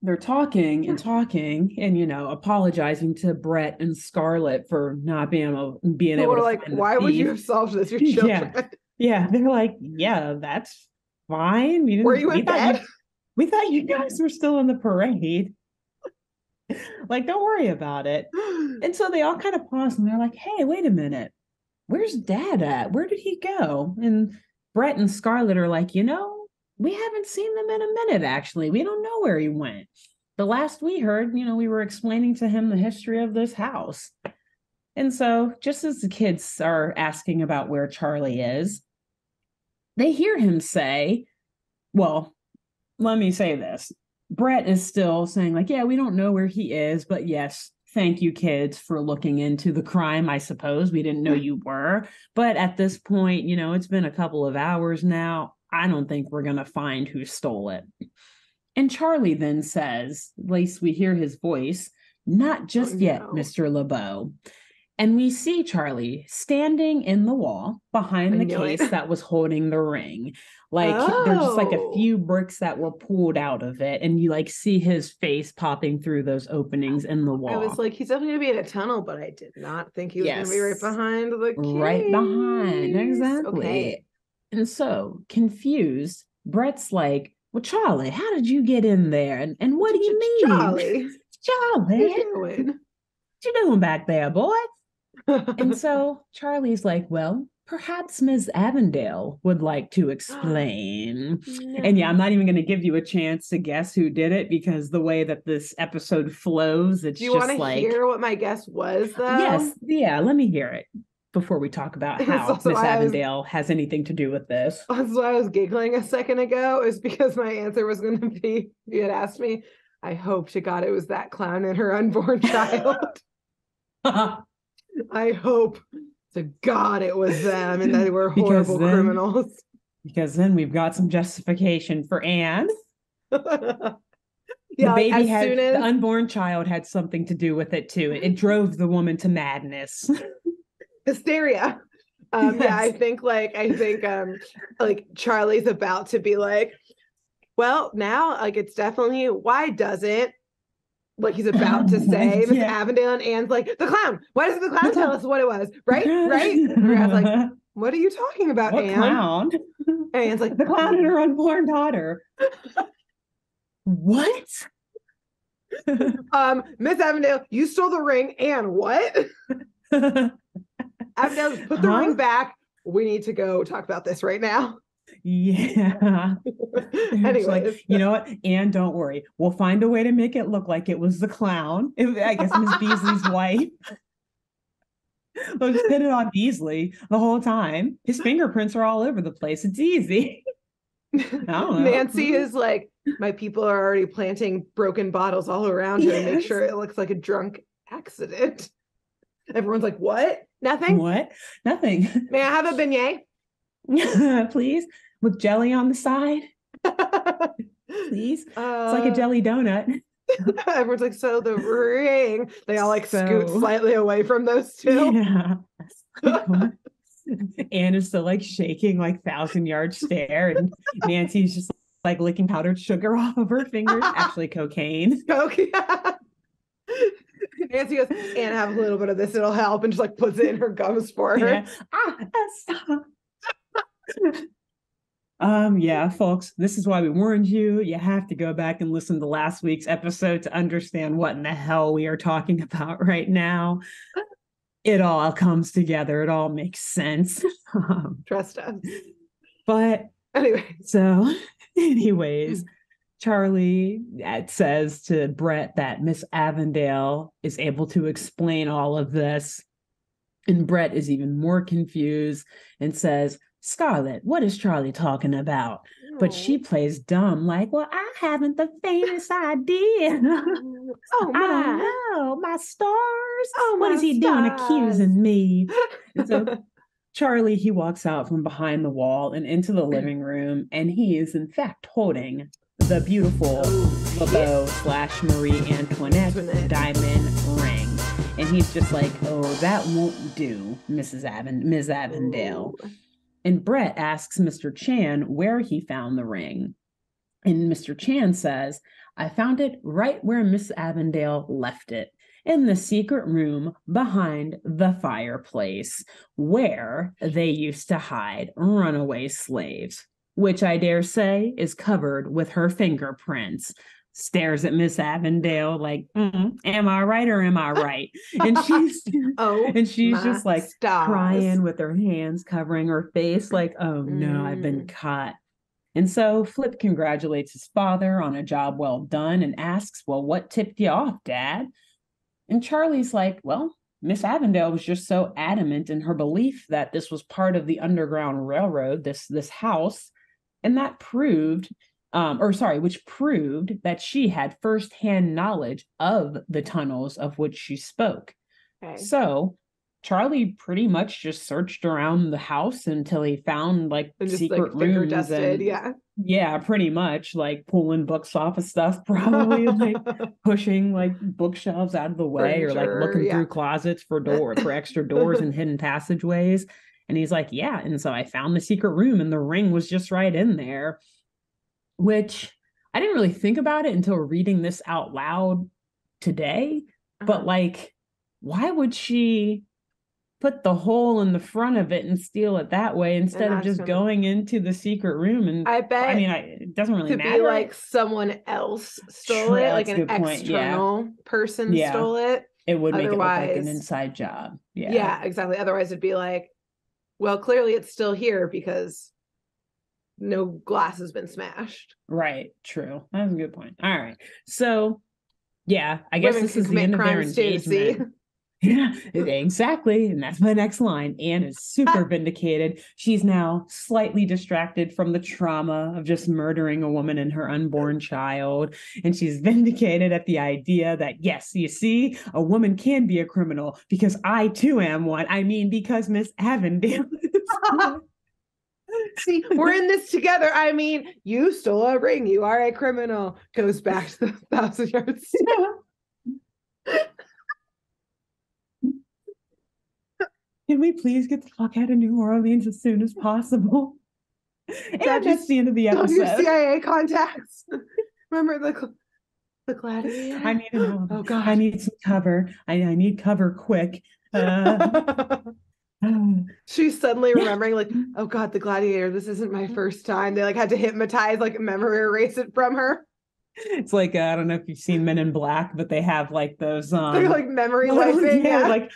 they're talking and apologizing to Brett and Scarlett for not being able to like, why would you have solved this? Your children. Yeah. They're like, yeah, that's fine. Were you in bed? We thought you guys were still in the parade. Like, don't worry about it. And so they all kind of pause and they're like, hey, wait a minute. Where's Dad at? Where did he go? And Brett and Scarlett are like, we haven't seen them in a minute, actually. We don't know where he went. The last we heard, we were explaining to him the history of this house. And so just as the kids are asking about where Charlie is, they hear him say, well, let me say this. Brett is still saying like, yeah, we don't know where he is, but yes, thank you, kids, for looking into the crime. I suppose we didn't know you were. But at this point, it's been a couple of hours now. I don't think we're going to find who stole it. And Charlie then says, at least we hear his voice, "Not just yet, Mr. LeBeau." And we see Charlie standing in the wall behind the case that was holding the ring. Like there's just like a few bricks that were pulled out of it. And you like see his face popping through those openings in the wall. I was like, he's definitely going to be in a tunnel, but I did not think he was going to be right behind the case. Right behind, exactly. Okay. And so, confused, Brett's like, "Well, Charlie, how did you get in there? And what do you mean? Charlie, what you doing back there, boy?" And so Charlie's like, "Well, perhaps Ms. Avondale would like to explain." No. And yeah, I'm not even going to give you a chance to guess who did it, because the way that this episode flows, it's just like... Do you want to hear what my guess was, though? Yes. Yeah, let me hear it before we talk about how Miss Avondale has anything to do with this. That's why I was giggling a second ago, is because my answer was going to be, you had asked me, I hope to God it was that clown and her unborn child. I hope to God it was them and they were horrible criminals. Because then we've got some justification for Anne. Yeah, the baby the unborn child had something to do with it too. It drove the woman to madness. Hysteria. Yes. Yeah, I think like Charlie's about to be like, well, now like it's definitely, why doesn't, like he's about to say Miss Avondale, and Anne's like, the clown. Why doesn't the clown tell us what it was? Right? And Anne's like, what are you talking about, what Anne? Clown? And Anne's like, the clown and her unborn daughter. What? Miss Avondale, you stole the ring, and what? Avondale, put the ring back. We need to go talk about this right now. Yeah. Anyway, like, you know what, Anne, don't worry. We'll find a way to make it look like it was the clown. I guess Miss Beasley's wife. We'll just pin it on Beasley the whole time. His fingerprints are all over the place. It's easy. I don't know. Nancy is like, my people are already planting broken bottles all around her to make sure it looks like a drunk accident. Everyone's like, what? Nothing? What? Nothing. May I have a beignet? Please, with jelly on the side. Please. It's like a jelly donut. Everyone's like, so the ring. They all like scoot slightly away from those two. Yeah. Anne is still like shaking like 1,000-yard stare, and Nancy's just like licking powdered sugar off of her fingers. Actually, cocaine. Yeah. Nancy goes, Anne, have a little bit of this, it'll help, and just like puts it in her gums for her. Yeah, folks, this is why we warned you. You have to go back and listen to last week's episode to understand what in the hell we are talking about right now. It all comes together. It all makes sense. Trust us. But anyways, Charlie says to Brett that Miss Avondale is able to explain all of this. And Brett is even more confused and says, "Scarlett, what is Charlie talking about?" Oh. But she plays dumb, like, "Well, I haven't the faintest idea." Oh, I don't know. My stars. Oh, what is he doing accusing me? And so Charlie, he walks out from behind the wall and into the living room, and he is in fact holding the beautiful LeBeau / Marie Antoinette diamond ring. And he's just like, "Oh, that won't do, Ms. Avondale." Ooh. And Brett asks Mr. Chan where he found the ring. And Mr. Chan says, "I found it right where Miss Avondale left it, in the secret room behind the fireplace, where they used to hide runaway slaves, which I dare say is covered with her fingerprints." Stares at Miss Avondale like, am I right or am I right? And she's just like crying with her hands covering her face like, oh no, I've been caught. And so Flip congratulates his father on a job well done and asks, "Well, what tipped you off, Dad?" And Charlie's like, "Well, Miss Avondale was just so adamant in her belief that this was part of the Underground Railroad, this house, and that proved which proved that she had firsthand knowledge of the tunnels of which she spoke." Okay. So Charlie pretty much just searched around the house until he found like and just, secret like, finger rooms dusted, and yeah, pretty much like pulling books off of stuff, probably like pushing like bookshelves out of the way or like looking through closets for extra doors and hidden passageways. And he's like, yeah. And so I found the secret room and the ring was just right in there, which I didn't really think about it until reading this out loud today. But like, why would she put the hole in the front of it and steal it that way instead of just going into the secret room? And I bet, I mean, it doesn't really matter. Be like someone else stole it, like an external person stole it. It would make it look like an inside job. Yeah, exactly. Otherwise it'd be like, well, clearly it's still here because no glass has been smashed. Right. True. That's a good point. All right. So yeah, I guess this is the end of their engagement. Yeah, exactly. And that's my next line. Anne is super vindicated. She's now slightly distracted from the trauma of just murdering a woman and her unborn child. And she's vindicated at the idea that, yes, you see, a woman can be a criminal because I too am one. I mean, because Miss Avondale is See, we're in this together. I mean, you stole a ring. You are a criminal. Goes back to the 1,000-yard stare. Can we please get the fuck out of New Orleans as soon as possible? And that's the end of the episode. Your CIA contacts. Remember the gladiator? I need to know. Oh God, I need some cover. I need cover quick. She's suddenly remembering, like, oh God, the gladiator. This isn't my first time. They like had to hypnotize, like, memory erase it from her. It's like I don't know if you've seen Men in Black, but they have like those they're like memory wiping, like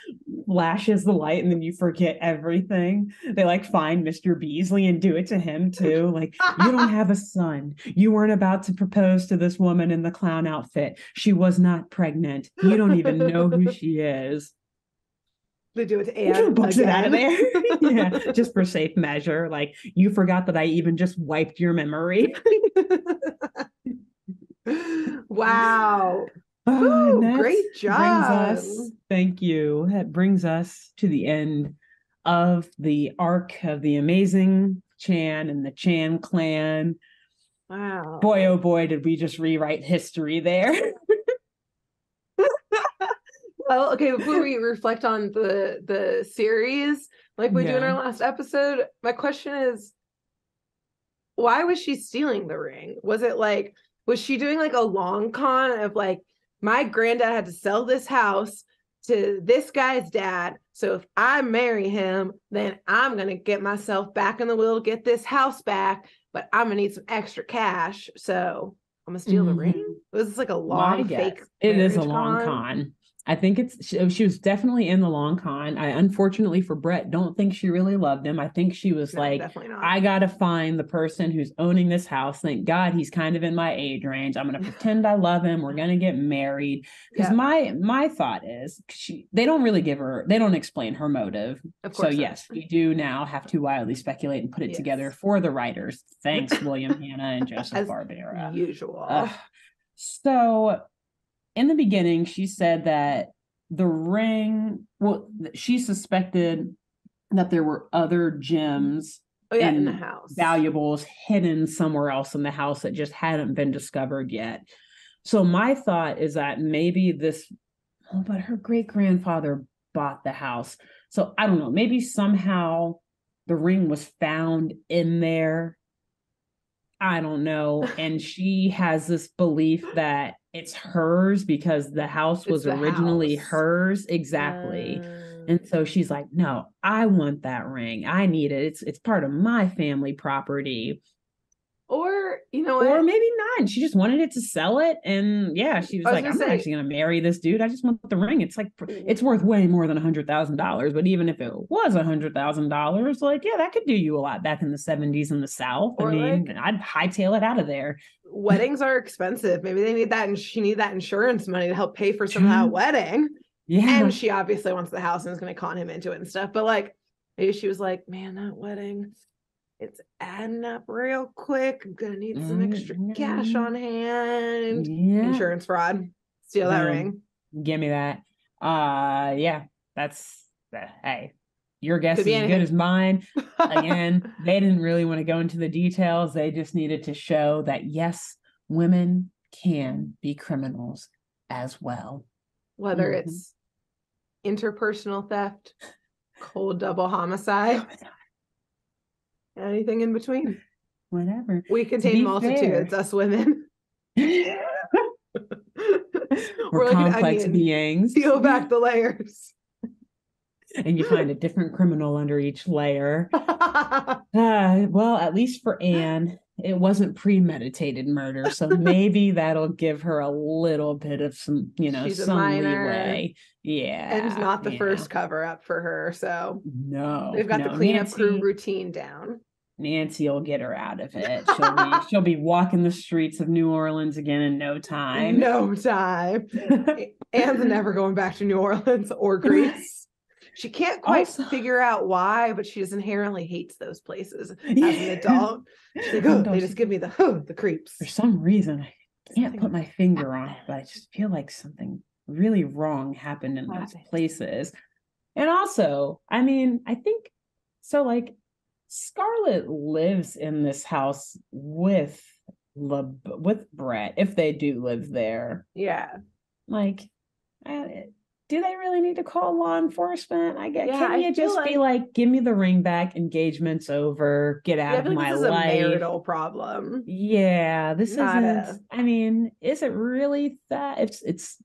flashes the light and then you forget everything. They like find Mr. Beasley and do it to him too. Like, you don't have a son. You weren't about to propose to this woman in the clown outfit. She was not pregnant. You don't even know who she is. They do it to Anne. Books it out of there. Yeah, just for safe measure. Like, you forgot that I even just wiped your memory. Wow. Ooh, great job. Thank you. That brings us to the end of the arc of the amazing Chan and the Chan clan. Wow. Boy, oh boy, did we just rewrite history there. Well, okay, before we reflect on the series, like we do in our last episode, my question is, why was she stealing the ring? Was she doing like a long con of like, my granddad had to sell this house to this guy's dad, so if I marry him, then I'm going to get myself back in the will, get this house back, but I'm going to need some extra cash, so I'm going to steal the ring? Was this like a long fake It is a long con. I think she was definitely in the long con. I, unfortunately for Brett, don't think she really loved him. I think she was I got to find the person who's owning this house. Thank God he's kind of in my age range. I'm going to pretend I love him. We're going to get married. Because my thought is, they don't explain her motive. So yes, we do now have to wildly speculate and put it together for the writers. Thanks, William Hanna and Joseph Barbera. Usual. So in the beginning, she said that the ring, she suspected that there were other gems in the house, valuables hidden somewhere else in the house that just hadn't been discovered yet. So my thought is that maybe but her great-grandfather bought the house. So I don't know, maybe somehow the ring was found in there. I don't know. And she has this belief that it's hers because the house was originally hers. Exactly. And so she's like, no, I want that ring. I need it. It's part of my family property. Or, you know what? Or maybe not. She just wanted it to sell it. And yeah, she was like, I'm not actually going to marry this dude. I just want the ring. It's like, it's worth way more than $100,000. But even if it was $100,000, like, yeah, that could do you a lot back in the 70s in the South. Or I'd hightail it out of there. Weddings are expensive. Maybe they need that. And she needed that insurance money to help pay for some of that wedding. Yeah. And she obviously wants the house and is going to con him into it and stuff. But like, maybe she was like, man, that wedding, it's adding up real quick. I'm gonna need some extra cash on hand. Insurance fraud. Steal that ring. Give me that. Yeah, that's hey, your guess is as good as mine. Again, they didn't really want to go into the details. They just needed to show that, yes, women can be criminals as well. Whether it's interpersonal theft, cold double homicide, anything in between. Whatever. We contain multitudes, us women. We're complex beings. Peel back the layers. And you find a different criminal under each layer. Well, at least for Anne, it wasn't premeditated murder, so maybe that'll give her a little bit of some, She's some leeway. Yeah, and it's not the first cover up for her, so no, they've got the cleanup crew routine down. Nancy will get her out of it. She'll be walking the streets of New Orleans again in no time. No time. Anne's never going back to New Orleans or Greece. She can't quite figure out why, but she just inherently hates those places as an adult. She's like, they just give me the creeps. For some reason, I can't put my finger on it, but I just feel like something really wrong happened in those places. And also, I mean, I think so, like, Scarlett lives in this house with Brett, if they do live there. Yeah. Like, do they really need to call law enforcement? I guess. Can you just be like, give me the ring back, engagement's over, get out of my life? This is a marital problem. Yeah, this isn't. I mean, is it really that? It's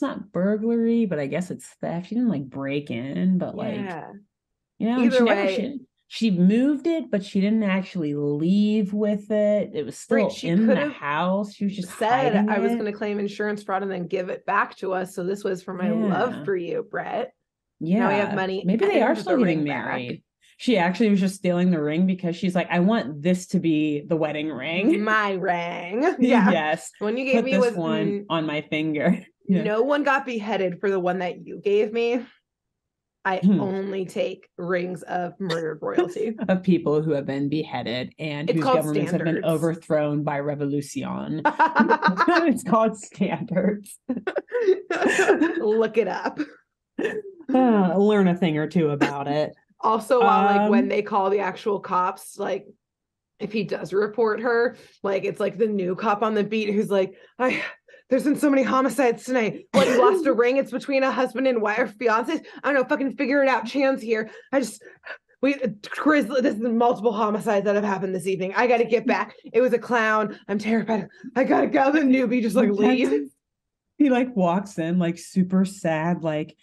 not burglary, but I guess it's theft. She didn't like break in, but either way. She moved it, but she didn't actually leave with it. It was still in the house. She was just said, I was going to claim insurance fraud and then give it back to us. So this was for my love for you, Brett. Yeah. Now we have money. Maybe they are still getting married. Back. She actually was just stealing the ring because she's like, I want this to be the wedding ring. My ring. Yeah. Yes. When you gave me this one on my finger. No one got beheaded for the one that you gave me. I only take rings of murdered royalty. Of people who have been beheaded and whose governments have been overthrown by revolution. It's called standards. Look it up. Learn a thing or two about it. Also, like when they call the actual cops, like if he does report her, like it's like the new cop on the beat who's like, there's been so many homicides tonight. What, you lost a ring? It's between a husband and wife or fiance. I don't know. Fucking figure it out. Chan's here. Chris, this is multiple homicides that have happened this evening. I got to get back. It was a clown. I'm terrified. I got to go. The newbie just like leaves. He like walks in like super sad. Like,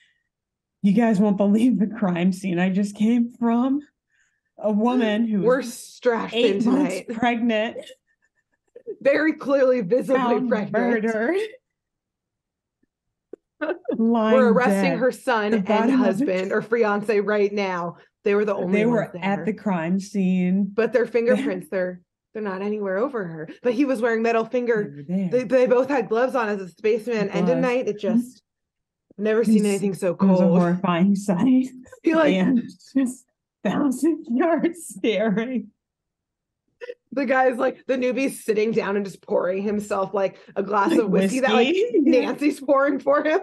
you guys won't believe the crime scene I just came from. A woman who we're strapped 8 months pregnant. Very clearly, visibly pregnant. Murdered. We're arresting her son and husband or fiance right now. They were the only ones there. At the crime scene, but their fingerprints they're not anywhere over her. But he was wearing metal finger. They both had gloves on as a spaceman. And tonight it just never seen anything so cold. It was a horrifying sight. He like just 1,000 yards staring. The guy's like, the newbie's sitting down and just pouring himself like a glass of whiskey that like Nancy's pouring for him.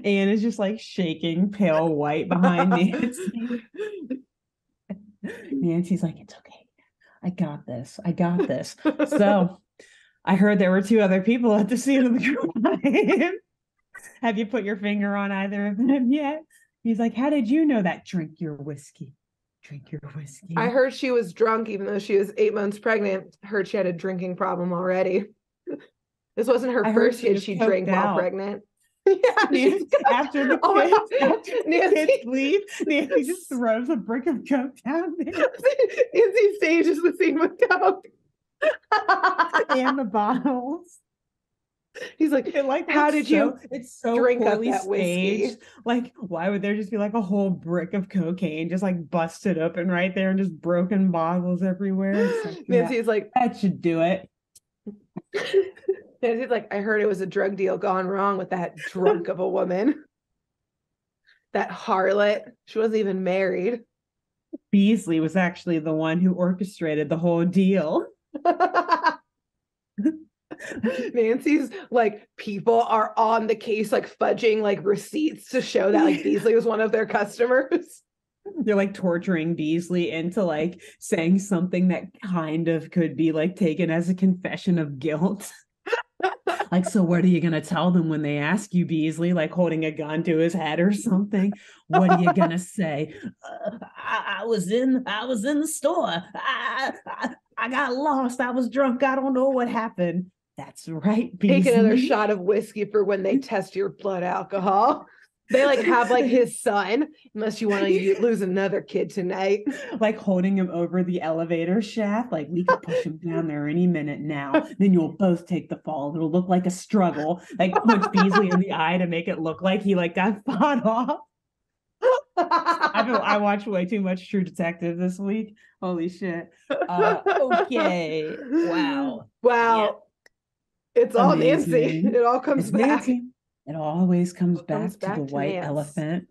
Anne is just like shaking pale white behind Nancy. Nancy's like, it's okay. I got this. So I heard there were 2 other people at the scene of the crime. Have you put your finger on either of them yet? He's like, how did you know that? Drink your whiskey. I heard she was drunk even though she was 8 months pregnant. Heard she had a drinking problem already. This wasn't her first kid she drank while pregnant. Yeah, after the kids leave, Nancy just throws a brick of coke down there. Nancy stages the scene with coke. And the bottles. He's like, how did you drink up that whiskey? Like, why would there just be like a whole brick of cocaine just like busted open right there and just broken bottles everywhere? Like, Nancy's like, that should do it. Nancy's like, I heard it was a drug deal gone wrong with that drunk of a woman. That harlot. She wasn't even married. Beasley was actually the one who orchestrated the whole deal. Nancy's like people are on the case, like fudging like receipts to show that like Beasley was one of their customers. They're like torturing Beasley into like saying something that kind of could be like taken as a confession of guilt. Like, so what are you going to tell them when they ask you, Beasley, like holding a gun to his head or something? What are you going to say? I was in the store. I got lost. I was drunk. I don't know what happened. That's right, Beasley. Take another shot of whiskey for when they test your blood alcohol. They like have like his son, unless you want to lose another kid tonight. Like holding him over the elevator shaft. Like, we could push him down there any minute now. Then you'll both take the fall. It'll look like a struggle. Like punch Beasley in the eye to make it look like he like got fought off. I watched way too much True Detective this week. Holy shit. Okay. Wow. Yeah. It's all Amazing. Nancy. It all comes back. Nancy. It always comes back to the white elephant.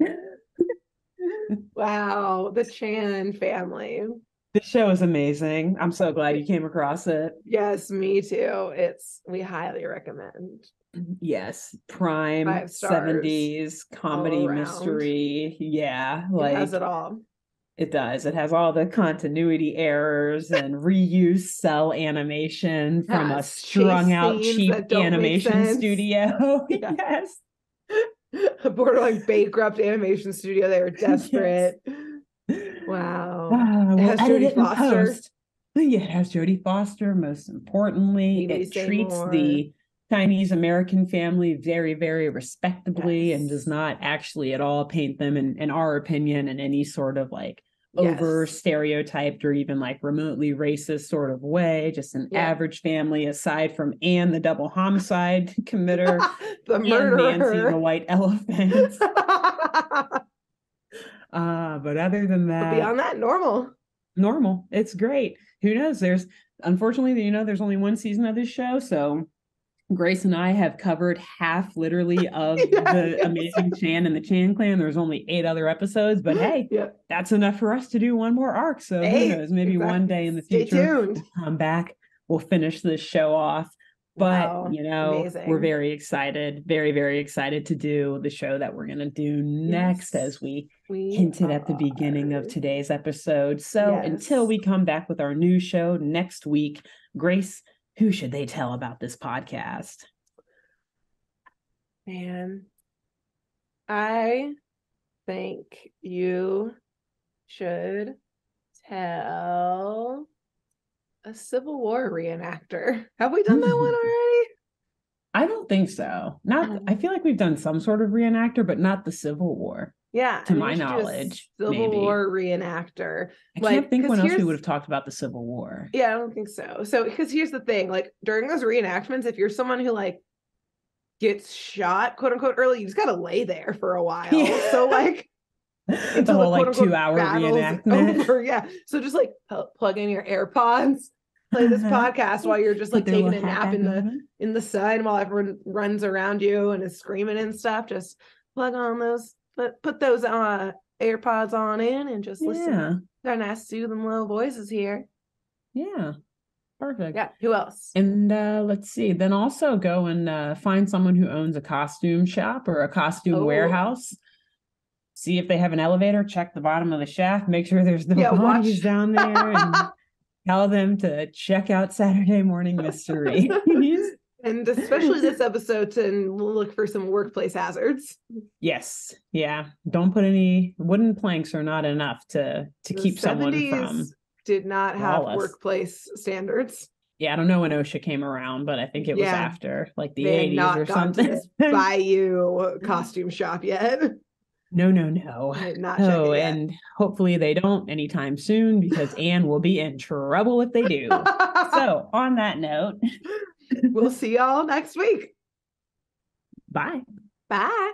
Wow, the Chan family. The show is amazing. I'm so glad you came across it. Yes, me too. We highly recommend. Yes, prime 70s comedy mystery. Yeah, like it has it all. It does. It has all the continuity errors and reuse cell animation from a strung out cheap animation studio. Yes. A borderline bankrupt animation studio. They were desperate. Yes. Wow. It has Jodie Foster. Yeah, it has Jodie Foster. Most importantly, it treats the Chinese American family very, very respectably and does not actually at all paint them, in our opinion, in any sort of like over stereotyped or even like remotely racist sort of way. Just an average family, aside from Anne, the double homicide committer, the murderer, and Nancy, the white elephant. But other than that, but beyond that, normal. It's great. Who knows? Unfortunately, there's only one season of this show, so Grace and I have covered half literally of the Amazing Chan and the Chan clan. There's only 8 other episodes, but hey, that's enough for us to do one more arc. So who knows, maybe one day in the future we'll come back, we'll finish this show off. But amazing. We're very excited, very, very excited to do the show that we're going to do next, as we hinted at the beginning of today's episode. So until we come back with our new show next week, Grace, who should they tell about this podcast? Man, I think you should tell a Civil War reenactor. Have we done that one already? I don't think so. I feel like we've done some sort of reenactor, but not the Civil War. Yeah, to my knowledge, Civil War reenactor. I can't think when else we would have talked about the Civil War. Yeah, I don't think so. So, because here's the thing: like during those reenactments, if you're someone who like gets shot, quote unquote, early, you just gotta lay there for a while. Yeah. So, like the whole like 2-hour reenactment. Over. So just like plug in your AirPods, play this podcast while you're just like taking a nap in the sun while everyone runs around you and is screaming and stuff. Just plug on those. Put those AirPods on in and just listen. They're nice, soothing little voices here. Yeah. Perfect. Yeah. Who else? And let's see. Then also go and find someone who owns a costume shop or a costume warehouse. See if they have an elevator. Check the bottom of the shaft. Make sure there's no bodies down there. And tell them to check out Saturday Morning Mysteries. And especially this episode to look for some workplace hazards. Yes. Yeah. Don't put any wooden planks, are not enough to keep someone from. Did not have workplace standards. Yeah, I don't know when OSHA came around, but I think it was after like the 80s or something. To this Bayou costume shop yet. No. Not and hopefully they don't anytime soon, because Anne will be in trouble if they do. So on that note, we'll see y'all next week. Bye. Bye.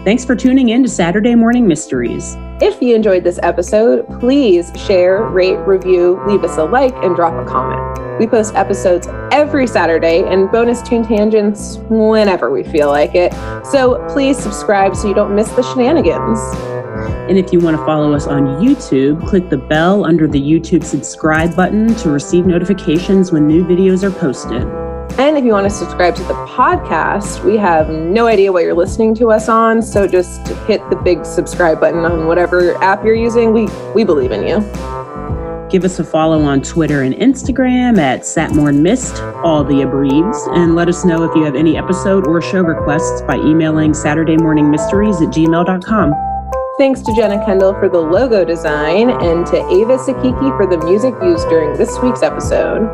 Thanks for tuning in to Saturday Morning Mysteries. If you enjoyed this episode, please share, rate, review, leave us a like, and drop a comment. We post episodes every Saturday and bonus tune tangents whenever we feel like it. So please subscribe so you don't miss the shenanigans. And if you want to follow us on YouTube, click the bell under the YouTube subscribe button to receive notifications when new videos are posted. And if you want to subscribe to the podcast, we have no idea what you're listening to us on, so just hit the big subscribe button on whatever app you're using. We believe in you. Give us a follow on Twitter and Instagram at Satmornmist, all the abreves, and let us know if you have any episode or show requests by emailing SaturdayMorningMysteries@gmail.com. Thanks to Jenna Kendall for the logo design and to Ava Sakiki for the music used during this week's episode.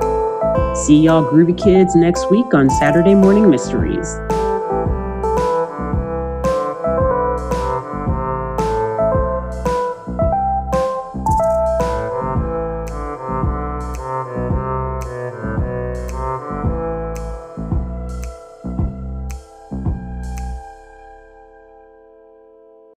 See y'all groovy kids next week on Saturday Morning Mysteries.